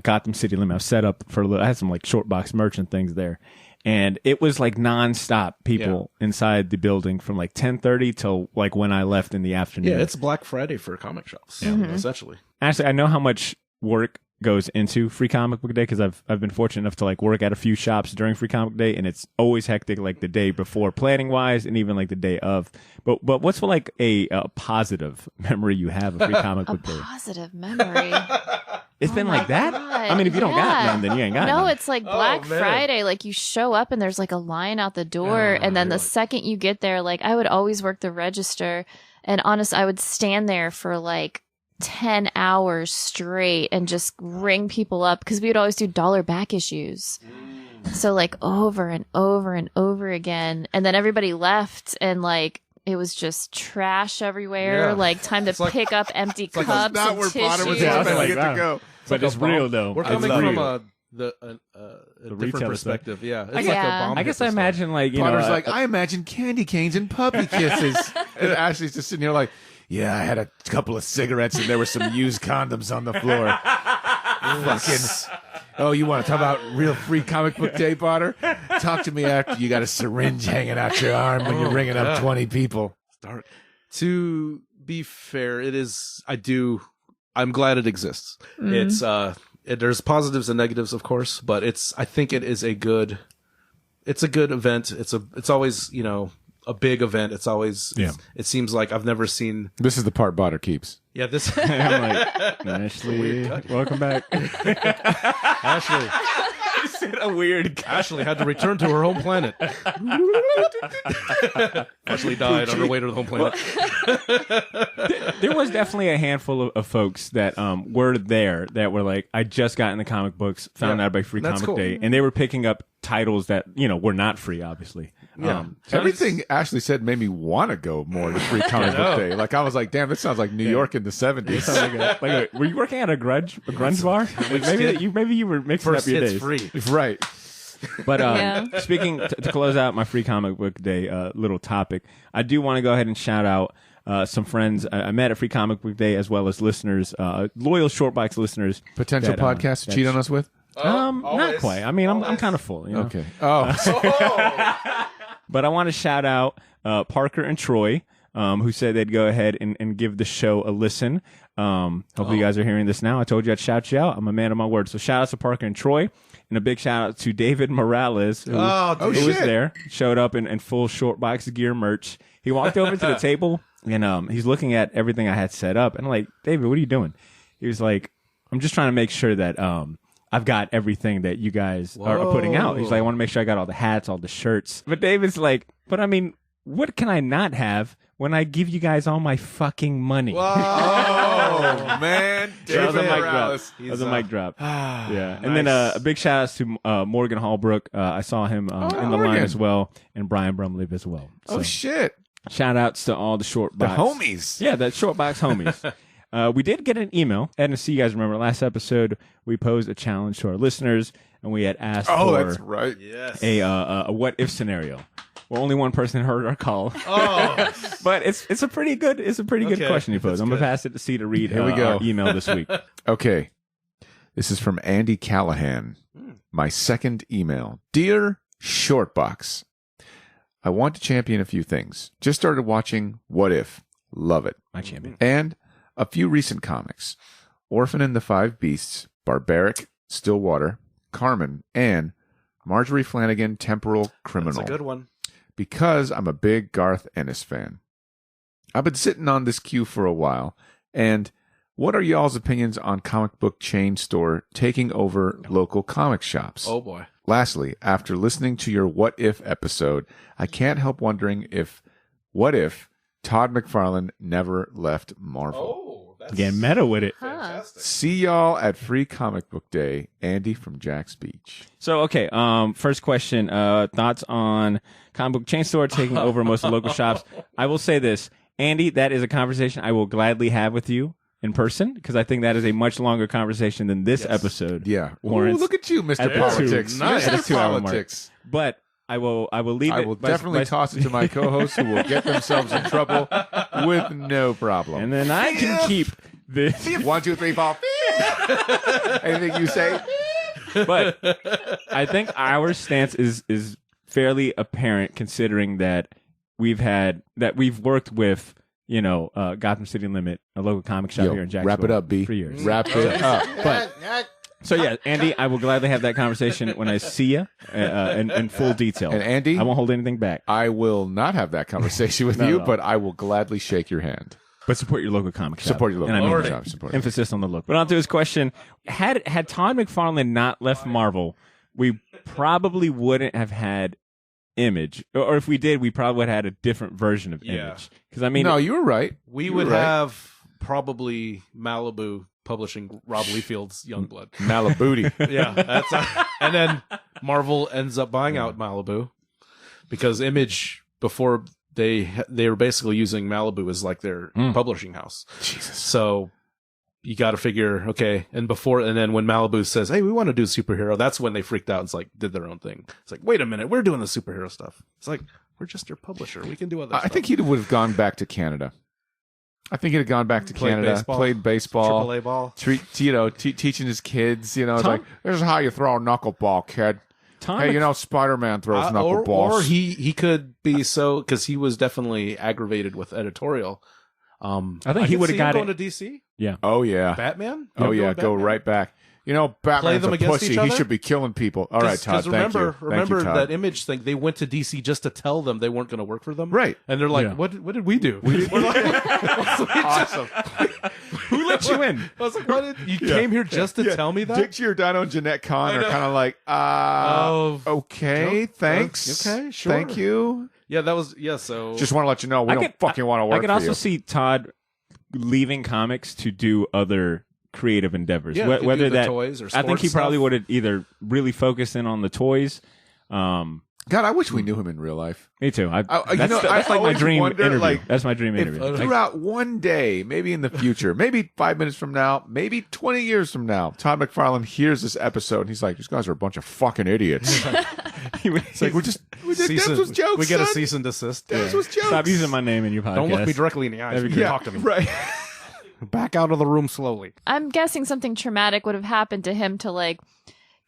Gotham City Limit. I was set up for a little. I had some like short box merch and things there, and it was like nonstop people inside the building from like 10:30 till like when I left in the afternoon. Yeah, it's Black Friday for comic shops, essentially. Actually, I know how much work goes into Free Comic Book Day, because I've been fortunate enough to like work at a few shops during Free Comic Book Day, and it's always hectic, like the day before planning wise, and even like the day of. But what's like a positive memory you have of Free Comic Book Day? Positive memory. It's been like that. God. I mean, if you don't got none, then you ain't got none. No, it's like Black Friday. Like you show up and there's like a line out the door, and then the second you get there, like I would always work the register, and honestly, I would stand there for like 10 hours straight and just ring people up, because we would always do dollar back issues. So like over and over and over again. And then everybody left, and like it was just trash everywhere. Yeah. Like time to pick up empty cups That's not and where tissues. Potter was Yeah, I was supposed to like, get wow. to go. But it's real though. We're It's coming real. from a retailer different perspective. Yeah, it's like Yeah. a bomb. I guess hit I this imagine like Potter's like, I imagine candy canes and puppy kisses. And Ashley's just sitting here like, yeah, I had a couple of cigarettes and there were some used condoms on the floor. Fucking. Oh, you want to talk about real Free Comic Book Day, Potter? Talk to me after you got a syringe hanging out your arm when you're ringing up 20 people. dark. To be fair, it is. I'm glad it exists. It's there's positives and negatives, of course, but I think it is a good event. It's always, a big event. It's always, it seems like I've never seen. This is the part Potter keeps. Yeah, this. I'm like, Ashley, welcome back. Ashley. You said a weird. Ashley had to return to her home planet. Ashley died on her way to the home planet. There was definitely a handful of folks that were there that were like, I just got in the comic books, found out about Free That's Comic cool. Day, and they were picking up titles that were not free, obviously. Yeah. So Everything Ashley said made me want to go more to Free Comic Book Day. Like I was like, damn, this sounds like New York in the 70s. were you working at a grunge bar? Like maybe you were mixing First up your hits days. free. Right. But speaking to close out my Free Comic Book Day little topic, I do want to go ahead and shout out some friends I met at Free Comic Book Day, as well as listeners, loyal Shortbox listeners. Potential that, podcasts to cheat on us with? Not quite. I mean, I'm kind of full. Okay. Oh. But I want to shout out Parker and Troy, who said they'd go ahead and give the show a listen. Hopefully you guys are hearing this now. I told you I'd shout you out. I'm a man of my word. So shout out to Parker and Troy. And a big shout out to David Morales, who was there, showed up in full short box gear merch. He walked over to the table and he's looking at everything I had set up. And I'm like, David, what are you doing? He was like, I'm just trying to make sure that I've got everything that you guys are putting out. He's like, I want to make sure I got all the hats, all the shirts. But David's like, but I mean, what can I not have when I give you guys all my fucking money? Oh, man. That was a David mic drop. Morales. That was a mic drop. Yeah. And then a big shout out to Morgan Hallbrook. I saw him in the line as well, and Brian Brumleve as well. So, Oh, shit. shout outs to all the short The box. homies. Yeah, the short box homies. We did get an email, and see you guys remember last episode we posed a challenge to our listeners, and we had asked for That's right. Yes. a what if scenario. Well, only one person heard our call. Oh. But it's a pretty good good question you posed. I'm gonna pass it to C to read Here we go. our email this week. Okay. This is from Andy Callahan. My second email. Dear Shortbox, I want to champion a few things. Just started watching What If. Love it. My champion. And a few recent comics. Orphan and the Five Beasts, Barbaric, Stillwater, Carmen, and Marjorie Flanagan, Temporal Criminal. That's a good one. Because I'm a big Garth Ennis fan. I've been sitting on this queue for a while, and what are y'all's opinions on comic book chain store taking over local comic shops? Oh, boy. Lastly, after listening to your What If episode, I can't help wondering what if Todd McFarlane never left Marvel? Oh, that's Getting meta with it. fantastic. See y'all at Free Comic Book Day. Andy from Jack's Beach. So okay, first question, thoughts on comic book chain store taking over most of the local shops. I will say this, Andy, that is a conversation I will gladly have with you in person, because I think that is a much longer conversation than this episode. Yeah. Ooh, warrants. look at you, Mr. At the Politics. two- Nice. at the 2 hour mark. Politics. But I will leave it. I will definitely toss it to my co-hosts who will get themselves in trouble with no problem. and then I can keep this. 1, 2, 3, 4. Anything you say? But I think our stance is fairly apparent, considering that we've worked with Gotham City Limit, a local comic shop here in Jacksonville. Wrap it up, B. For years. Wrap it up. But so yeah, Andy, I will gladly have that conversation when I see you in full detail. And Andy, I won't hold anything back. I will not have that conversation with you, but I will gladly shake your hand. But support your local comic shop. Support your local And I mean comic that. shop. Support it. Emphasis on the look. But on to his question. Had Todd McFarlane not left Marvel, we probably wouldn't have had Image. Or if we did, we probably would have had a different version of Image. Because I mean, No, you were right. We You would were right. have probably Malibu publishing Rob Liefeld's Youngblood. Malibooty. Yeah, that's and then Marvel ends up buying out Malibu because Image before they were basically using Malibu as like their publishing house. Jesus. So you got to figure, okay, and then when Malibu says, "Hey, we want to do superhero," that's when they freaked out and did their own thing. It's like, wait a minute, we're doing the superhero stuff. It's like, we're just your publisher. We can do other I stuff. think he would have gone back to Canada. I think he'd have gone back to Canada, played baseball, AAA ball. teaching his kids. It's like, this is how you throw a knuckleball, kid. Tom Hey, Spider-Man throws Or knuckleballs. he could be because he was definitely aggravated with editorial. I think he would have got going it. to DC. Oh, yeah. Batman. Oh, yeah. Go Batman? right back. Play Batman's them a against pussy. each He other? should be killing people. All right, Todd. Thank you. Remember Todd. that Image thing? They went to DC just to tell them they weren't going to work for them, Right. And they're like, Yeah. "What did we do? Awesome. Who let you in? I was like, "What? You came here just to tell me that?" Dick Giordano and Jeanette Kahn are kind of like, okay, Joke? thanks. Okay, sure. Thank you. Yeah, that was So Just want to let you know we don't fucking want to work I could for also you. see Todd leaving comics to do other creative endeavors. Yeah, he could whether do the that toys or I think he sports probably stuff. would have either really focused in on the toys. God, I wish we knew him in real life. Me too. I That's like my always dream wonder, interview. like, That's my dream If interview. throughout one day, maybe in the future, maybe 5 minutes from now, maybe 20 years from now, Todd McFarlane hears this episode and he's like, "These guys are a bunch of fucking idiots." It's like, that was jokes. We get a son. cease and desist. That was jokes. Stop using my name in your podcast. Don't look me directly in the eyes. That'd be when you great. talk to me. Right. Back out of the room slowly. I'm guessing something traumatic would have happened to him to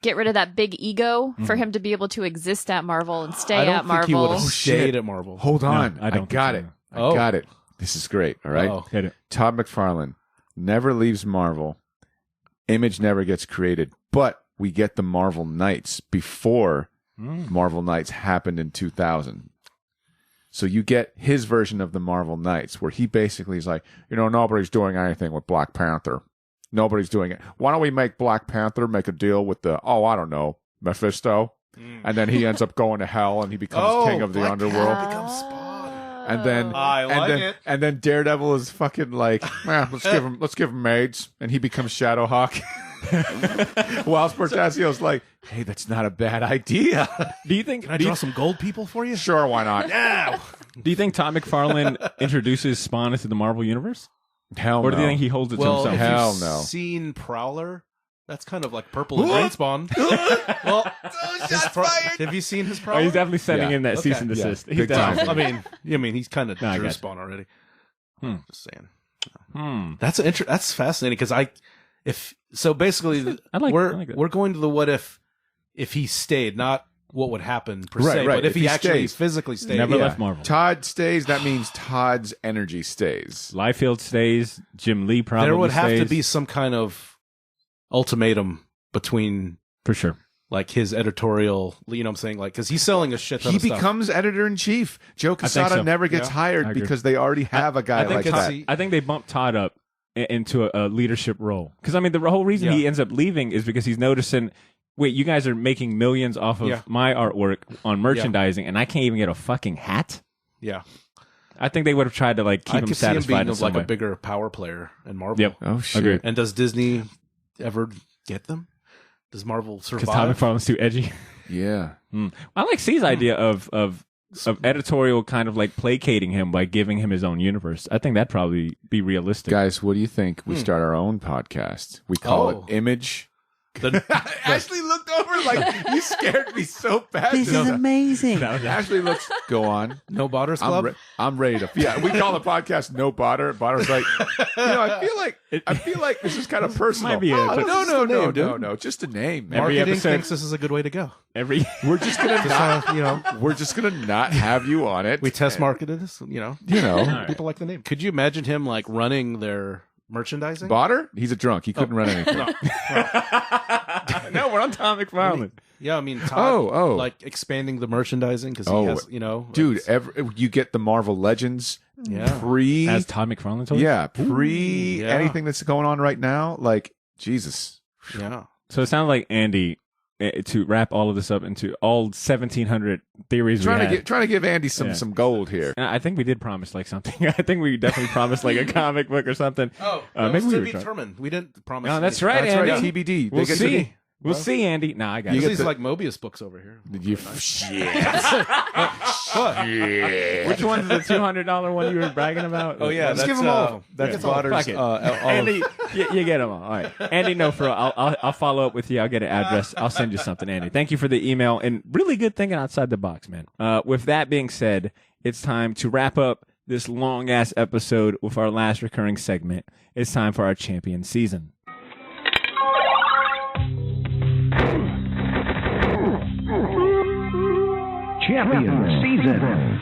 get rid of that big ego for him to be able to exist at Marvel and stay I don't at think he would Marvel. have stayed at Marvel. Hold on. I don't got think it. so. I got it. This is great. All right. Uh-oh. Hit it. Todd McFarlane never leaves Marvel. Image never gets created, but we get the Marvel Knights before Marvel Knights happened in 2000. So you get his version of the Marvel Knights, where he basically is like, nobody's doing anything with Black Panther. Nobody's doing it. Why don't we make Black Panther make a deal with I don't know, Mephisto? And then he ends up going to hell and he becomes king of the underworld. Becomes Spawn. And then and then Daredevil is fucking like, let's give him AIDS, and he becomes Shadowhawk. While Sportasio's like, hey, that's not a bad idea. Do you think? Can I draw some gold people for you? Sure, why not? Yeah. Do you think Todd McFarlane introduces Spawn into the Marvel universe? Hell no. Or do you think he holds it to himself? If Hell you've no. seen Prowler, that's kind of like purple and green Spawn. Well, have you seen his Prowler? Oh, he's definitely sending in that cease and Yeah. desist. Big time. I mean, he's kind of drew gotcha. Spawn already. Just saying. Hmm. That's fascinating because basically I like that. we're going to the what if he stayed, not what would happen per se, Right. but if he actually stays. physically stayed. Never left Marvel. Todd stays. That means Todd's energy stays. Liefeld stays. Jim Lee probably There would have stays. to be some kind of ultimatum between For sure. like his editorial, you know what I'm saying? Like, because he's selling a shit ton He of stuff. becomes editor-in-chief. Joe think Quesada so. never gets I hired agree. because they already have a guy like that. I think they bumped Todd up into a leadership role. Because, I mean, the whole reason he ends up leaving is because he's noticing, wait, you guys are making millions off of my artwork on merchandising, and I can't even get a fucking hat? Yeah. I think they would have tried to, like, keep I him could see him satisfied being in of some like way. a bigger power player in Marvel. Yep. Oh, shit. Agreed. And does Disney ever get them? Does Marvel Because Todd survive? McFarlane's too edgy. Yeah. I like C's idea of editorial kind of like placating him by giving him his own universe. I think that'd probably be realistic. Guys, what do you think? We start our own podcast. We call it Image. Ashley looked over like, you scared me so bad. This is amazing. Ashley looks, go on. No Badr's Club? I'm ready to. Yeah, we call the podcast No Badr. Badr's like, I feel like this is kind of personal. Might be No, just a name. Man. Marketing episode- thinks this is a good way to go. We're just gonna not, we're just gonna not have you on it. We test marketed this, People like the name. Could you imagine him like running their merchandising? Badr, he's a drunk. He couldn't run anything. No, we're on Todd McFarlane. Yeah, I mean, Todd, Oh. like expanding the merchandising because he has, Dude, it's- you get the Marvel Legends Yeah. pre. As Todd McFarlane told you? Yeah, pre yeah. anything that's going on right now. Like, Jesus. yeah. So it sounds like Andy, to wrap all of this up into all 1,700 theories we had. Trying to give Andy some gold here. And I think we did promise like something. I think we definitely promised like a comic book or something. Maybe we to were be drunk. determined. We didn't promise. No, that's anything. right, That's Andy. right. TBD. We'll They get see. to- We'll see, Andy. Nah, I got These it. is like Moebius books over here. Shit. Which one's the $200 one you were bragging about? Oh yeah, Let's that's give him all of them. That's Fuck Badr's. it. Olive. Andy, you get them all. All right, Andy. No, for I'll follow up with you. I'll get an address. I'll send you something, Andy. Thank you for the email and really good thinking outside the box, man. With that being said, it's time to wrap up this long ass episode with our last recurring segment. It's time for our champion season. Champion season.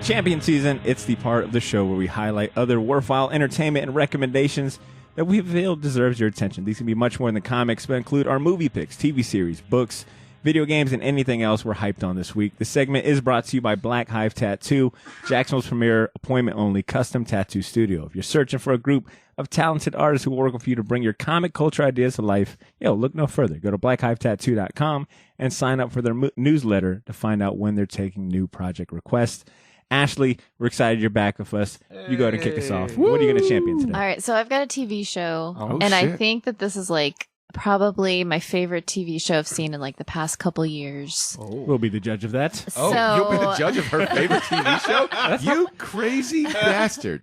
Champion season, it's the part of the show where we highlight other worthwhile entertainment and recommendations that we feel deserves your attention. These can be much more than comics, but include our movie picks, TV series, books, video games, and anything else we're hyped on this week. The segment is brought to you by Black Hive Tattoo, Jacksonville's premier appointment-only custom tattoo studio. If you're searching for a group of talented artists who will work with you to bring your comic culture ideas to life, look no further. Go to blackhivetatattoo.com and sign up for their newsletter to find out when they're taking new project requests. Ashley, we're excited you're back with us. You go ahead and kick us off. What are you going to champion today? All right, so I've got a TV show, Oh, and I shit. think that this is like probably my favorite TV show I've seen in like the past couple years. We'll be the judge of that. Oh, So- you'll be the judge of her favorite TV show? You crazy bastard.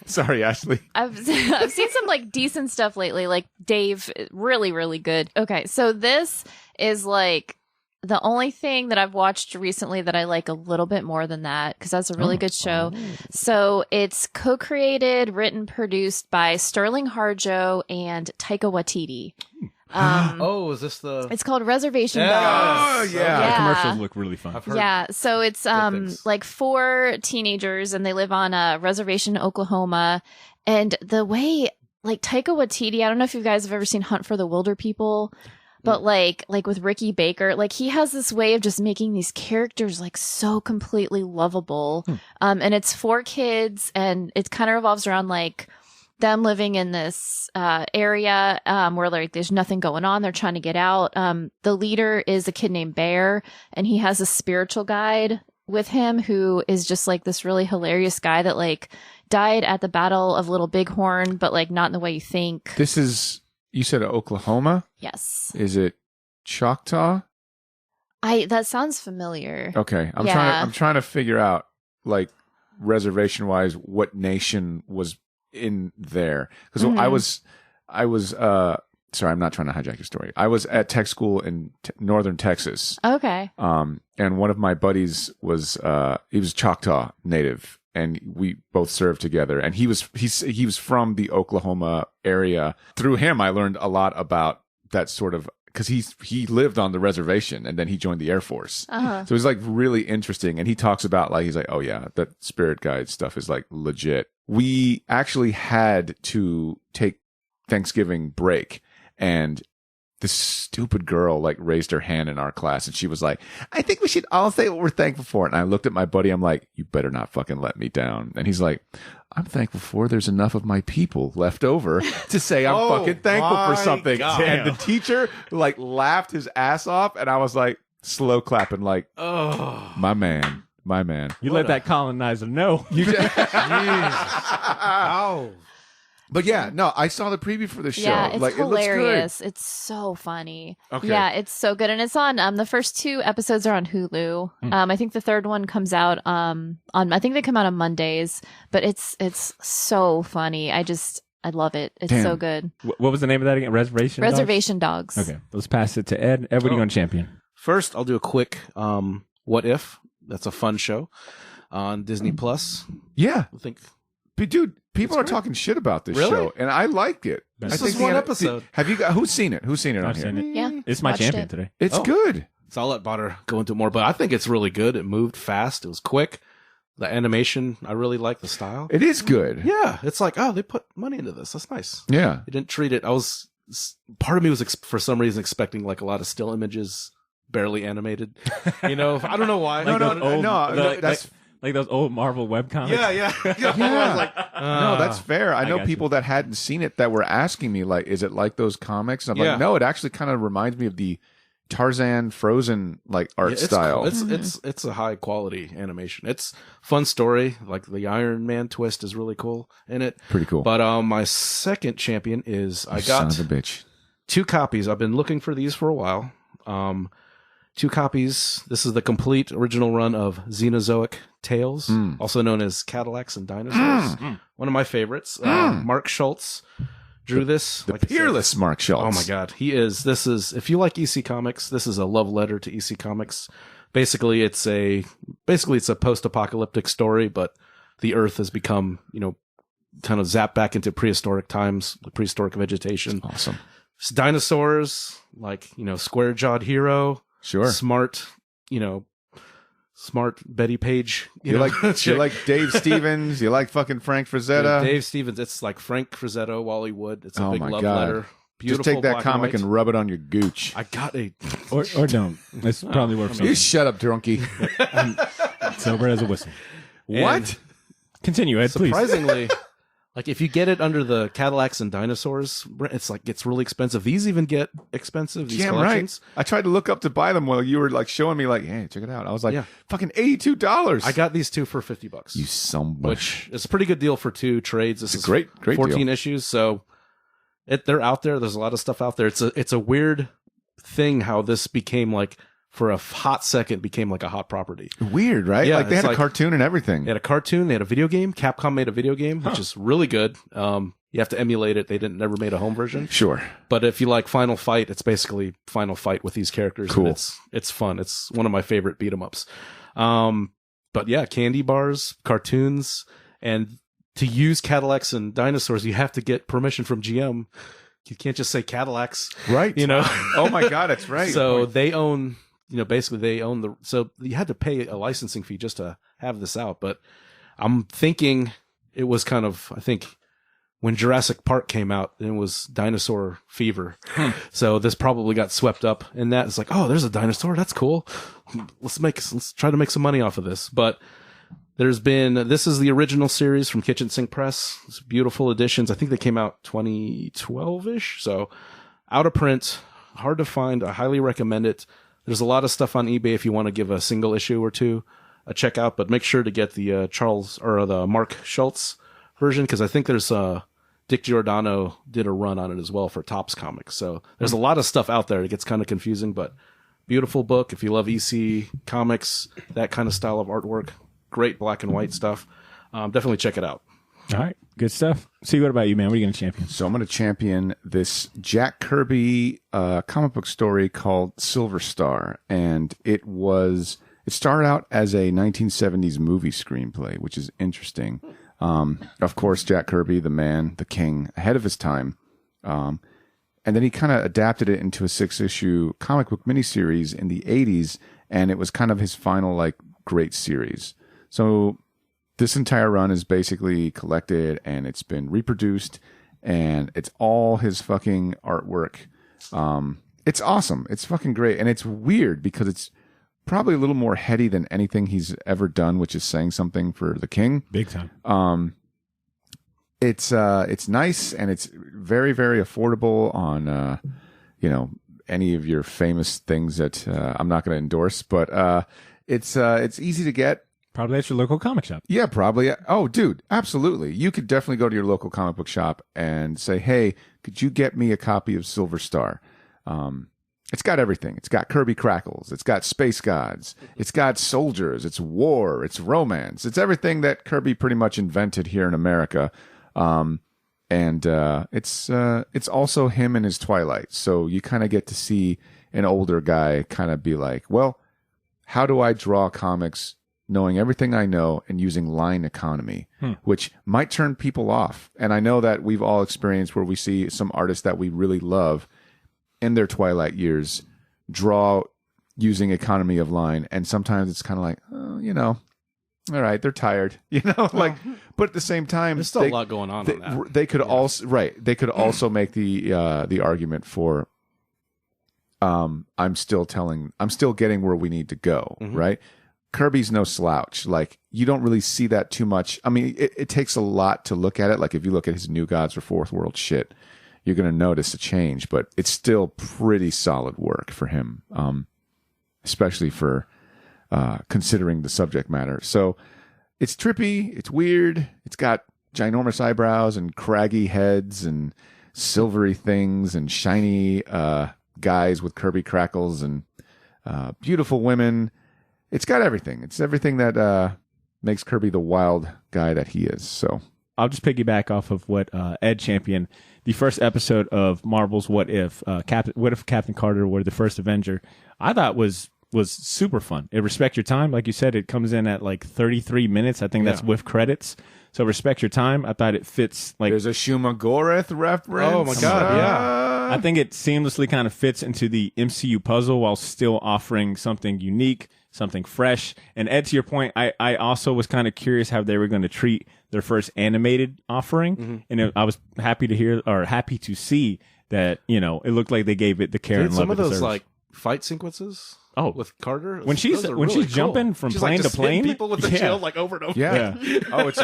Sorry, Ashley. I've seen some like decent stuff lately, like Dave, really, really good. Okay, so this is like the only thing that I've watched recently that I like a little bit more than that, because that's a really good show. So it's co-created, written, produced by Sterling Harjo and Taika Waititi. Is this the? It's called Reservation Yeah. Dogs. Oh, yeah. The Yeah. commercials look really fun. I've heard. Yeah, so it's things. like 4 teenagers and they live on a reservation in Oklahoma. And the way like Taika Waititi, I don't know if you guys have ever seen Hunt for the Wilder People, but like with Ricky Baker, like he has this way of just making these characters like so completely lovable. And it's for kids, and it kind of revolves around like them living in this area where like there's nothing going on. They're trying to get out. The leader is a kid named Bear, and he has a spiritual guide with him who is just like this really hilarious guy that like died at the Battle of Little Bighorn, but like not in the way you think. This is, you said Oklahoma? Yes. Is it Choctaw? That sounds familiar. Okay. I'm trying to figure out like reservation wise what nation was in there, because I was sorry, I'm not trying to hijack your story. I was at tech school in northern Texas. Okay. And one of my buddies was he was Choctaw native, and we both served together. And he was from the Oklahoma area. Through him, I learned a lot about that sort of, because he lived on the reservation, and then he joined the Air Force. So it was like really interesting. And he talks about like, he's like, oh yeah, that spirit guide stuff is like legit. We actually had to take Thanksgiving break, and this stupid girl like raised her hand in our class, and she was like, I think we should all say what we're thankful for. And I looked at my buddy, I'm like, you better not fucking let me down. And he's like, I'm thankful for there's enough of my people left over to say I'm fucking thankful for something. And the teacher like laughed his ass off, and I was like slow clapping like, oh, my man. You let that colonizer know. You just Ow. But yeah, no, I saw the preview for the show. Yeah, it's like, hilarious. It looks it's so funny. Okay. Yeah, it's so good. And it's on, the first 2 episodes are on Hulu. I think the third one comes out, on, I think they come out on Mondays, but it's so funny. I love it. It's so good. What was the name of that again? Reservation Dogs. Okay, let's pass it to Ed. Ed, what are you going to champion? First, I'll do a quick What If. That's a fun show on Disney Plus. Yeah. I think. But dude, people are talking shit about this show, and I liked it. This is one episode. Have you got, who's seen it? Who's seen it on I've here? seen it. Yeah. It's my Watched champion it. today. It's good. So I'll let Badr go into it more, but I think it's really good. It moved fast. It was quick. The animation, I really like the style. It is good. Yeah. It's like, oh, they put money into this. That's nice. Yeah. They didn't treat it. Part of me was for some reason expecting like a lot of still images, barely animated. You know, I don't know why. That's like those old Marvel webcomics. Yeah. I was like, no, that's fair. I know got people that hadn't seen it that were asking me, like, is it like those comics? And I'm like, no, it actually kind of reminds me of the Tarzan Frozen like art style. Cool. It's a high quality animation. It's fun story. Like the Iron Man twist is really cool in it. Pretty cool. But my second champion is I got son of a bitch. 2 copies. I've been looking for these for a while. 2 copies. This is the complete original run of Xenozoic Tales, also known as Cadillacs and Dinosaurs. One of my favorites. Mark Schultz drew this. The peerless Mark Schultz. Oh my God. This is, if you like EC Comics, this is a love letter to EC Comics. Basically, it's a post-apocalyptic story, but the Earth has become, kind of zapped back into prehistoric times, prehistoric vegetation. Awesome. It's dinosaurs, like, square-jawed hero. Sure. Smart Betty Page. You like Dave Stevens. You like fucking Frank Frazetta. Dave Stevens. It's like Frank Frazetta, Wally Wood. It's a big love letter. Beautiful. Just take that comic and and rub it on your gooch. I got a or don't. It's probably worth something. You shut up, drunkie. Sober as a whistle. What? Continue, Ed, please. Surprisingly, like if you get it under the Cadillacs and Dinosaurs, it's really expensive. These even get expensive. These collections. Right. I tried to look up to buy them while you were like showing me like, hey, check it out. I was like, fucking $82. I got these 2 for $50. You son which is a pretty good deal for 2 trades. This is a great 14 deal. issues. So they're out there. There's a lot of stuff out there. It's a weird thing how this became like, for a hot second, became like a hot property. Weird, right? Yeah, like they had a cartoon and everything. They had a cartoon. They had a video game. Capcom made a video game, which is really good. You have to emulate it. They never made a home version. Sure. But if you like Final Fight, it's basically Final Fight with these characters. Cool. And it's fun. It's one of my favorite beat 'em ups. But yeah, candy bars, cartoons, and to use Cadillacs and Dinosaurs, you have to get permission from GM. You can't just say Cadillacs. Right. Oh my God, that's right. So they own, basically they own so you had to pay a licensing fee just to have this out. But I'm thinking it was kind of, I think when Jurassic Park came out, it was dinosaur fever. So this probably got swept up in that. It's like, oh, there's a dinosaur. That's cool. Let's try to make some money off of this. But this is the original series from Kitchen Sink Press. It's beautiful editions. I think they came out 2012-ish. So out of print, hard to find. I highly recommend it. There's a lot of stuff on eBay if you want to give a single issue or two a check out, but make sure to get the the Mark Schultz version, because I think there's Dick Giordano did a run on it as well for Topps Comics. So there's a lot of stuff out there. It gets kind of confusing, but beautiful book. If you love EC comics, that kind of style of artwork, great black and white stuff. Definitely check it out. All right. Good stuff. See, what about you, man? What are you going to champion? So I'm going to champion this Jack Kirby comic book story called Silver Star. And it started out as a 1970s movie screenplay, which is interesting. Of course, Jack Kirby, the man, the king, ahead of his time. And then he kind of adapted it into a 6-issue comic book miniseries in the 80s. And it was kind of his final, like, great series. So this entire run is basically collected and it's been reproduced and it's all his fucking artwork. It's awesome. It's fucking great. And it's weird because it's probably a little more heady than anything he's ever done, which is saying something for the king. Big time. It's nice and it's very, very affordable on, any of your famous things that, I'm not going to endorse, but, it's easy to get. Probably at your local comic shop. Yeah, probably. Oh, dude, absolutely. You could definitely go to your local comic book shop and say, hey, could you get me a copy of Silver Star? It's got everything. It's got Kirby Crackles. It's got space gods. It's got soldiers. It's war. It's romance. It's everything that Kirby pretty much invented here in America. It's also him in his twilight. So you kind of get to see an older guy kind of be like, well, how do I draw comics knowing everything I know and using line economy, which might turn people off. And I know that we've all experienced where we see some artists that we really love in their twilight years draw using economy of line. And sometimes it's kind of like, all right, they're tired, but at the same time, there's still a lot going on that. They could also, right. They could also make the argument for, I'm still getting where we need to go. Right. Kirby's no slouch. Like, you don't really see that too much. I mean, it takes a lot to look at it. Like, if you look at his New Gods or Fourth World shit, you're going to notice a change, but it's still pretty solid work for him, especially for considering the subject matter. So it's trippy. It's weird. It's got ginormous eyebrows and craggy heads and silvery things and shiny guys with Kirby crackles and beautiful women. It's got everything. It's everything that makes Kirby the wild guy that he is. So I'll just piggyback off of what Ed championed. The first episode of Marvel's What If, What If Captain Carter were the first Avenger, I thought was super fun. It Respect Your Time. Like you said, it comes in at like 33 minutes. I think that's with credits. So Respect Your Time. I thought it fits. Like, there's a Shumagorath reference. Oh my God, yeah. I think it seamlessly kind of fits into the MCU puzzle while still offering something unique, something fresh. And Ed, to your point, I also was kind of curious how they were going to treat their first animated offering. And I was happy to see that, it looked like they gave it the care and love some it of those deserves. Like fight sequences. Oh, with Carter, when she's jumping from she's plane like to plane, people with the shield like over and over. Yeah. Oh, it's.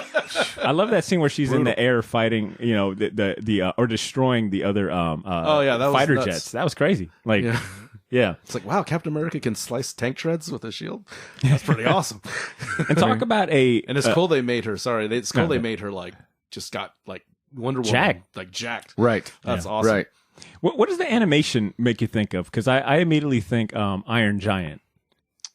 I love that scene where she's in the air fighting, or destroying the other fighter jets. That was crazy. Like, yeah. It's like, wow, Captain America can slice tank treads with a shield. That's pretty awesome. And talk about and it's cool they made her. Sorry, they made her like just got like Wonder Woman jacked. Right. That's awesome. Right. What does the animation make you think of? Because I immediately think Iron Giant.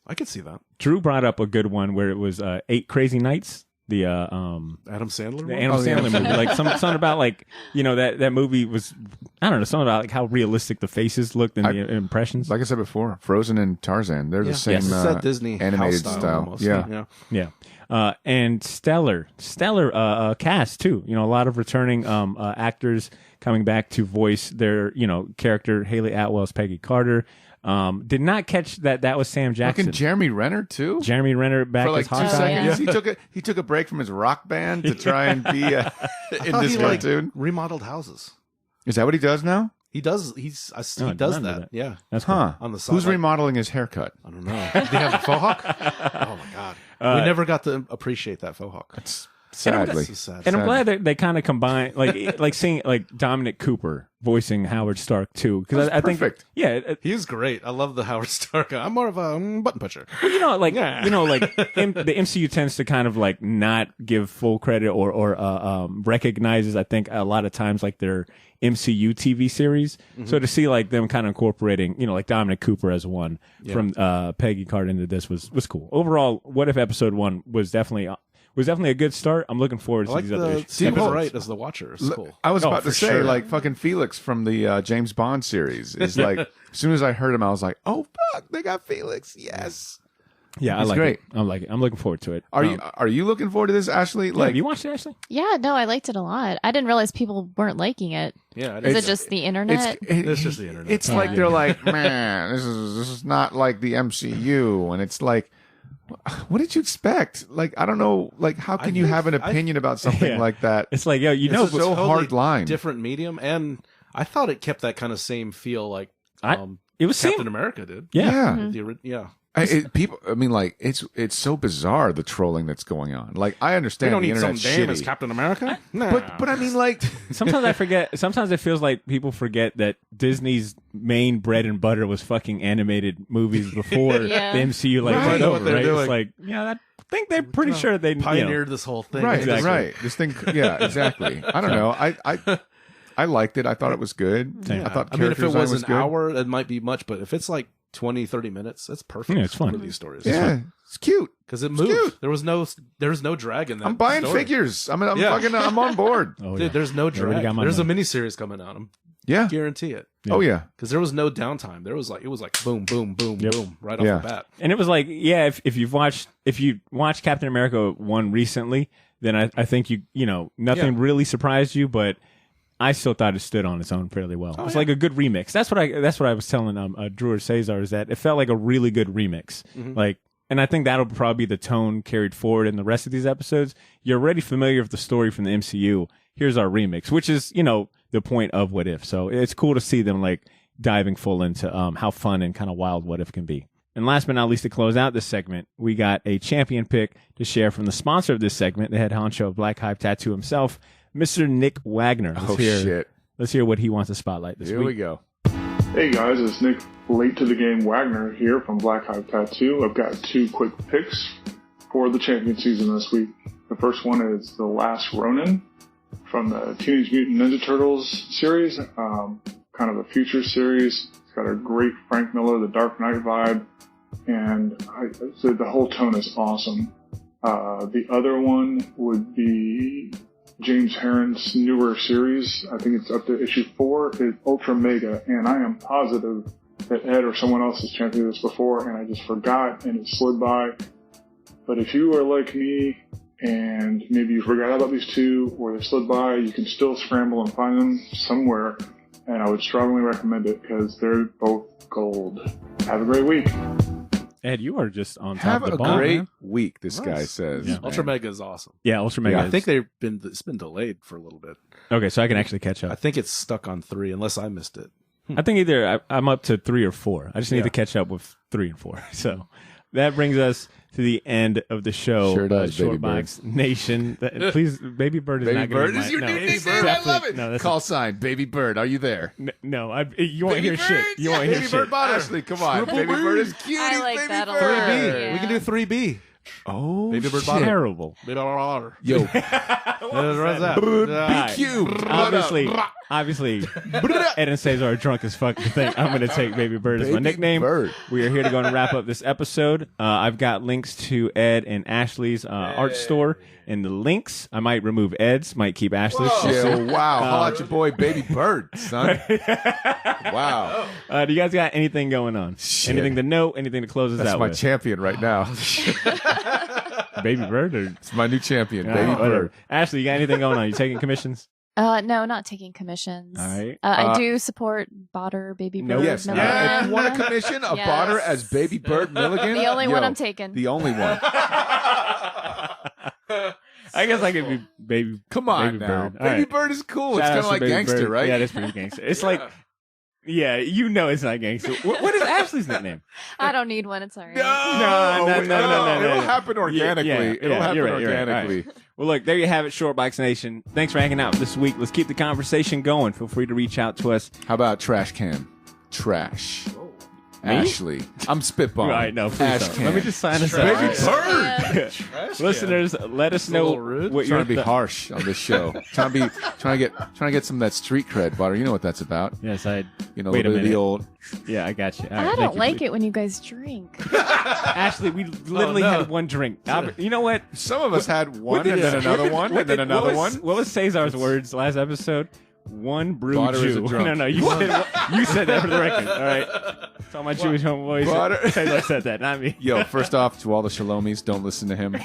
I could see that. Drew brought up a good one where it was 8 Crazy Nights. The Adam Sandler one? The Adam Sandler movie. Like something about like, that movie was, I don't know, something about like how realistic the faces looked and the impressions. Like I said before, Frozen and Tarzan, they're the same Disney animated style. Almost. Yeah. And stellar cast too. A lot of returning actors coming back to voice their, character. Haley Atwell's Peggy Carter. Did not catch that was Sam Jackson. Fucking Jeremy Renner too. Jeremy Renner back for like as 2 Hawkeye. seconds. Yeah. He took a break from his rock band to try and be in this he, cartoon. remodeled houses. Is that what he does now? He does. He does that. Yeah. That's cool. Huh? On the side. Who's remodeling his haircut? I don't know. Did he have a faux hawk? Oh my god. We never got to appreciate that faux hawk. Sadly. This is sad. And I'm glad that they kind of combine, like seeing like Dominic Cooper voicing Howard Stark too, because I think, perfect. yeah, He was great. I love the Howard Stark. I'm more of a button pusher. the MCU tends to kind of like not give full credit or recognizes, I think, a lot of times like their MCU TV series. So to see like them kind of incorporating, like Dominic Cooper as one from Peggy Carter into this was cool. Overall, What If episode 1 was definitely a good start. I'm looking forward to I like these the other Stephen episodes. Wright as the Watcher. It's cool. I was about for to say, sure. like fucking Felix from the James Bond series is like. As soon as I heard him, I was like, "Oh fuck, they got Felix!" Yes. Yeah, I It's like great. it. I like it. I'm looking forward to it. Are you looking forward to this, Ashley? Like, Like, have you watched it, Ashley? Yeah, no, I liked it a lot. I didn't realize people weren't liking it. Yeah. Is it just the internet? It's just the internet. It's like they're like, man, this is not like the MCU, and it's like, what did you expect? Like, I don't know. Like, how can you have an opinion about something Yeah. like that? It's like, yo, It's but so hard line. different medium, and I thought it kept that kind of same feel like it was Captain same. America did. Yeah. Yeah. I mean, like, it's so bizarre, the trolling that's going on. Like, I They understand don't the need some internet's dame as shitty, Captain America. Nah. but I mean, like, Sometimes I forget. Sometimes it feels like people forget that Disney's main bread and butter was fucking animated movies before Yeah. the MCU Right. took Know over, what they're right? doing. It's like, I think they're pretty sure they pioneered this whole thing. right, Exactly. right. This thing, yeah, exactly. I don't know. I liked it. I thought it was good. Same. I thought I mean, if character it was design an good. hour, it might be much, but if it's like 20, 30 minutes, that's perfect. Yeah, it's fun. for these stories. Yeah, it's cute. Because it It's moved. cute. There was no drag in that. I'm buying story. figures. I'm Yeah. fucking. I'm on board. Oh, yeah. Dude, there's no already drag. got my There's a money. miniseries coming out. Yeah. Guarantee it. Oh yeah. Because there was no downtime. There was it was like boom, boom, boom, Yep. boom, right off Yeah. the bat. And it was like, yeah, if you watched Captain America 1 recently, then I think nothing really surprised you, but I still thought it stood on its own fairly well. It's like a good remix. That's what I was telling Drew or Cesar, is that it felt like a really good remix. Like, and I think that'll probably be the tone carried forward in the rest of these episodes. You're already familiar with the story from the MCU. Here's our remix, which is the point of What If. So it's cool to see them like diving full into how fun and kind of wild What If can be. And last but not least, to close out this segment, we got a champion pick to share from the sponsor of this segment, the head honcho of Black Hive Tattoo himself, Mr. Nick Wagner. Shit. Let's hear what he wants to spotlight this Here week. we go. Hey guys, it's Nick Late to the Game Wagner here from Black Hive Tattoo. I've got 2 quick picks for the champion season this week. The first one is The Last Ronin from the Teenage Mutant Ninja Turtles series, kind of a future series. It's got a great Frank Miller, The Dark Knight vibe, and the whole tone is awesome. The other one would be James Herron's newer series. I think it's up to issue 4, is Ultra Mega, and I am positive that Ed or someone else has championed this before, and I just forgot, and it slid by. But if you are like me, and maybe you forgot about these 2, or they slid by, you can still scramble and find them somewhere, and I would strongly recommend it, because they're both gold. Have a great week. Ed, you are just on top Have of the a ball, great man. week. This guy Nice. says. Yeah. man. Ultra Mega is awesome. Yeah, Ultra Mega. Yeah, I think it's been delayed for a little bit. Okay, so I can actually catch I up. think it's stuck on 3, unless I missed it. I think either I'm up to 3 or 4. I just need Yeah. to catch up with 3 and 4. So that brings us to the end of the show. Sure does, Baby Shortbox Nation. Please, Baby Bird is Baby not gonna Bird be is my- your no, new it's nickname. I definitely- love it. No, that's Call sign, Baby Bird. Are you there? no. You won't hear Baby shit. Bird? You won't hear Baby shit. Bird Badr. Ashley, come on. Baby Bird is cute. I He's like Baby that a Bird. lot. 3B. Yeah. We can do 3B. Oh, Baby Bird shit. Badr. Terrible. Yo, What's that? Alright. cube. Obviously, Ed and Cesar are drunk as fuck to think I'm going to take Baby Bird as my Baby nickname. Bird. We are here to go and wrap up this episode. I've got links to Ed and Ashley's art store, and the links, I might remove Ed's, might keep Ashley's. Yeah, wow. Holla at your boy, Baby Bird, son. Wow. Do you guys got anything going on? Shit. Anything to note? Anything to close us That's out my with? champion right now. Baby Bird? Or? It's my new champion, All Baby right, whatever. Bird. Ashley, you got anything going on? You taking commissions? No, not taking commissions. All right. I do support Badr, Baby Bird, Yes. Milligan. Yeah, if you want a commission of Yes. Badr as Baby Bird Milligan, The only one I'm taking. The only one. I guess I could be Baby. Come on Baby now. Bird. Baby Bird is cool. Shout It's kind out of to like Baby gangster, Bird. right? Yeah, it's pretty gangster. It's like, yeah, you know it's not gangster. What is Ashley's nickname? I don't need one. It's all right. No. It'll happen organically. It'll happen you're right, organically. All right. Well, look, there you have it, Shortbox Nation. Thanks for hanging out this week. Let's keep the conversation going. Feel free to reach out to us. How about Trash Can? Trash. Ashley. I'm spitballing. Right, no, please Ash don't. Can. Let me just sign us Baby up. Bird. Listeners, let us know what Trying you're to be harsh on this show. trying to get some of that street cred, Butter. You know what that's about. Yes, I. You know, Wait a a little bit of minute. the old. Yeah, I got you. All right, I thank don't you, like please. it when you guys drink. Ashley, we literally had one drink. You know what? Some of us had one, did- and then another one, and then another one. What was Cesar's words last episode? One brew Butter is Jew. a drunk. No, you said that for the record. All right. To all my Jewish homeboys, Butter. Cesar said that, not me. Yo, first off, to all the Shalomis, don't listen to him.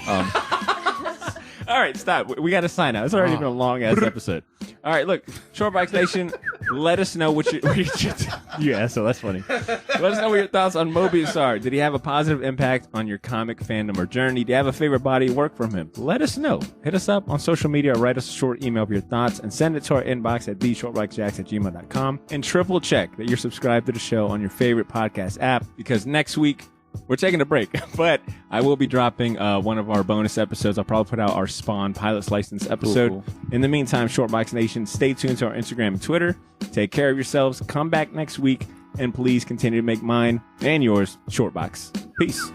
All right, stop. We got to sign out. It's already been a long ass episode. All right, look, Shortbox Nation, let us know what you asshole. That's funny. Let us know what your thoughts on Moebius are. Did he have a positive impact on your comic fandom or journey? Do you have a favorite body of work from him? Let us know. Hit us up on social media or write us a short email of your thoughts and send it to our inbox at theshortboxjacks@gmail.com. And triple check that you're subscribed to the show on your favorite podcast app, because next week we're taking a break, but I will be dropping one of our bonus episodes. I'll probably put out our Spawn Pilot's License episode. Cool. In the meantime, Shortbox Nation, stay tuned to our Instagram and Twitter. Take care of yourselves. Come back next week, and please continue to make mine and yours Shortbox. Peace.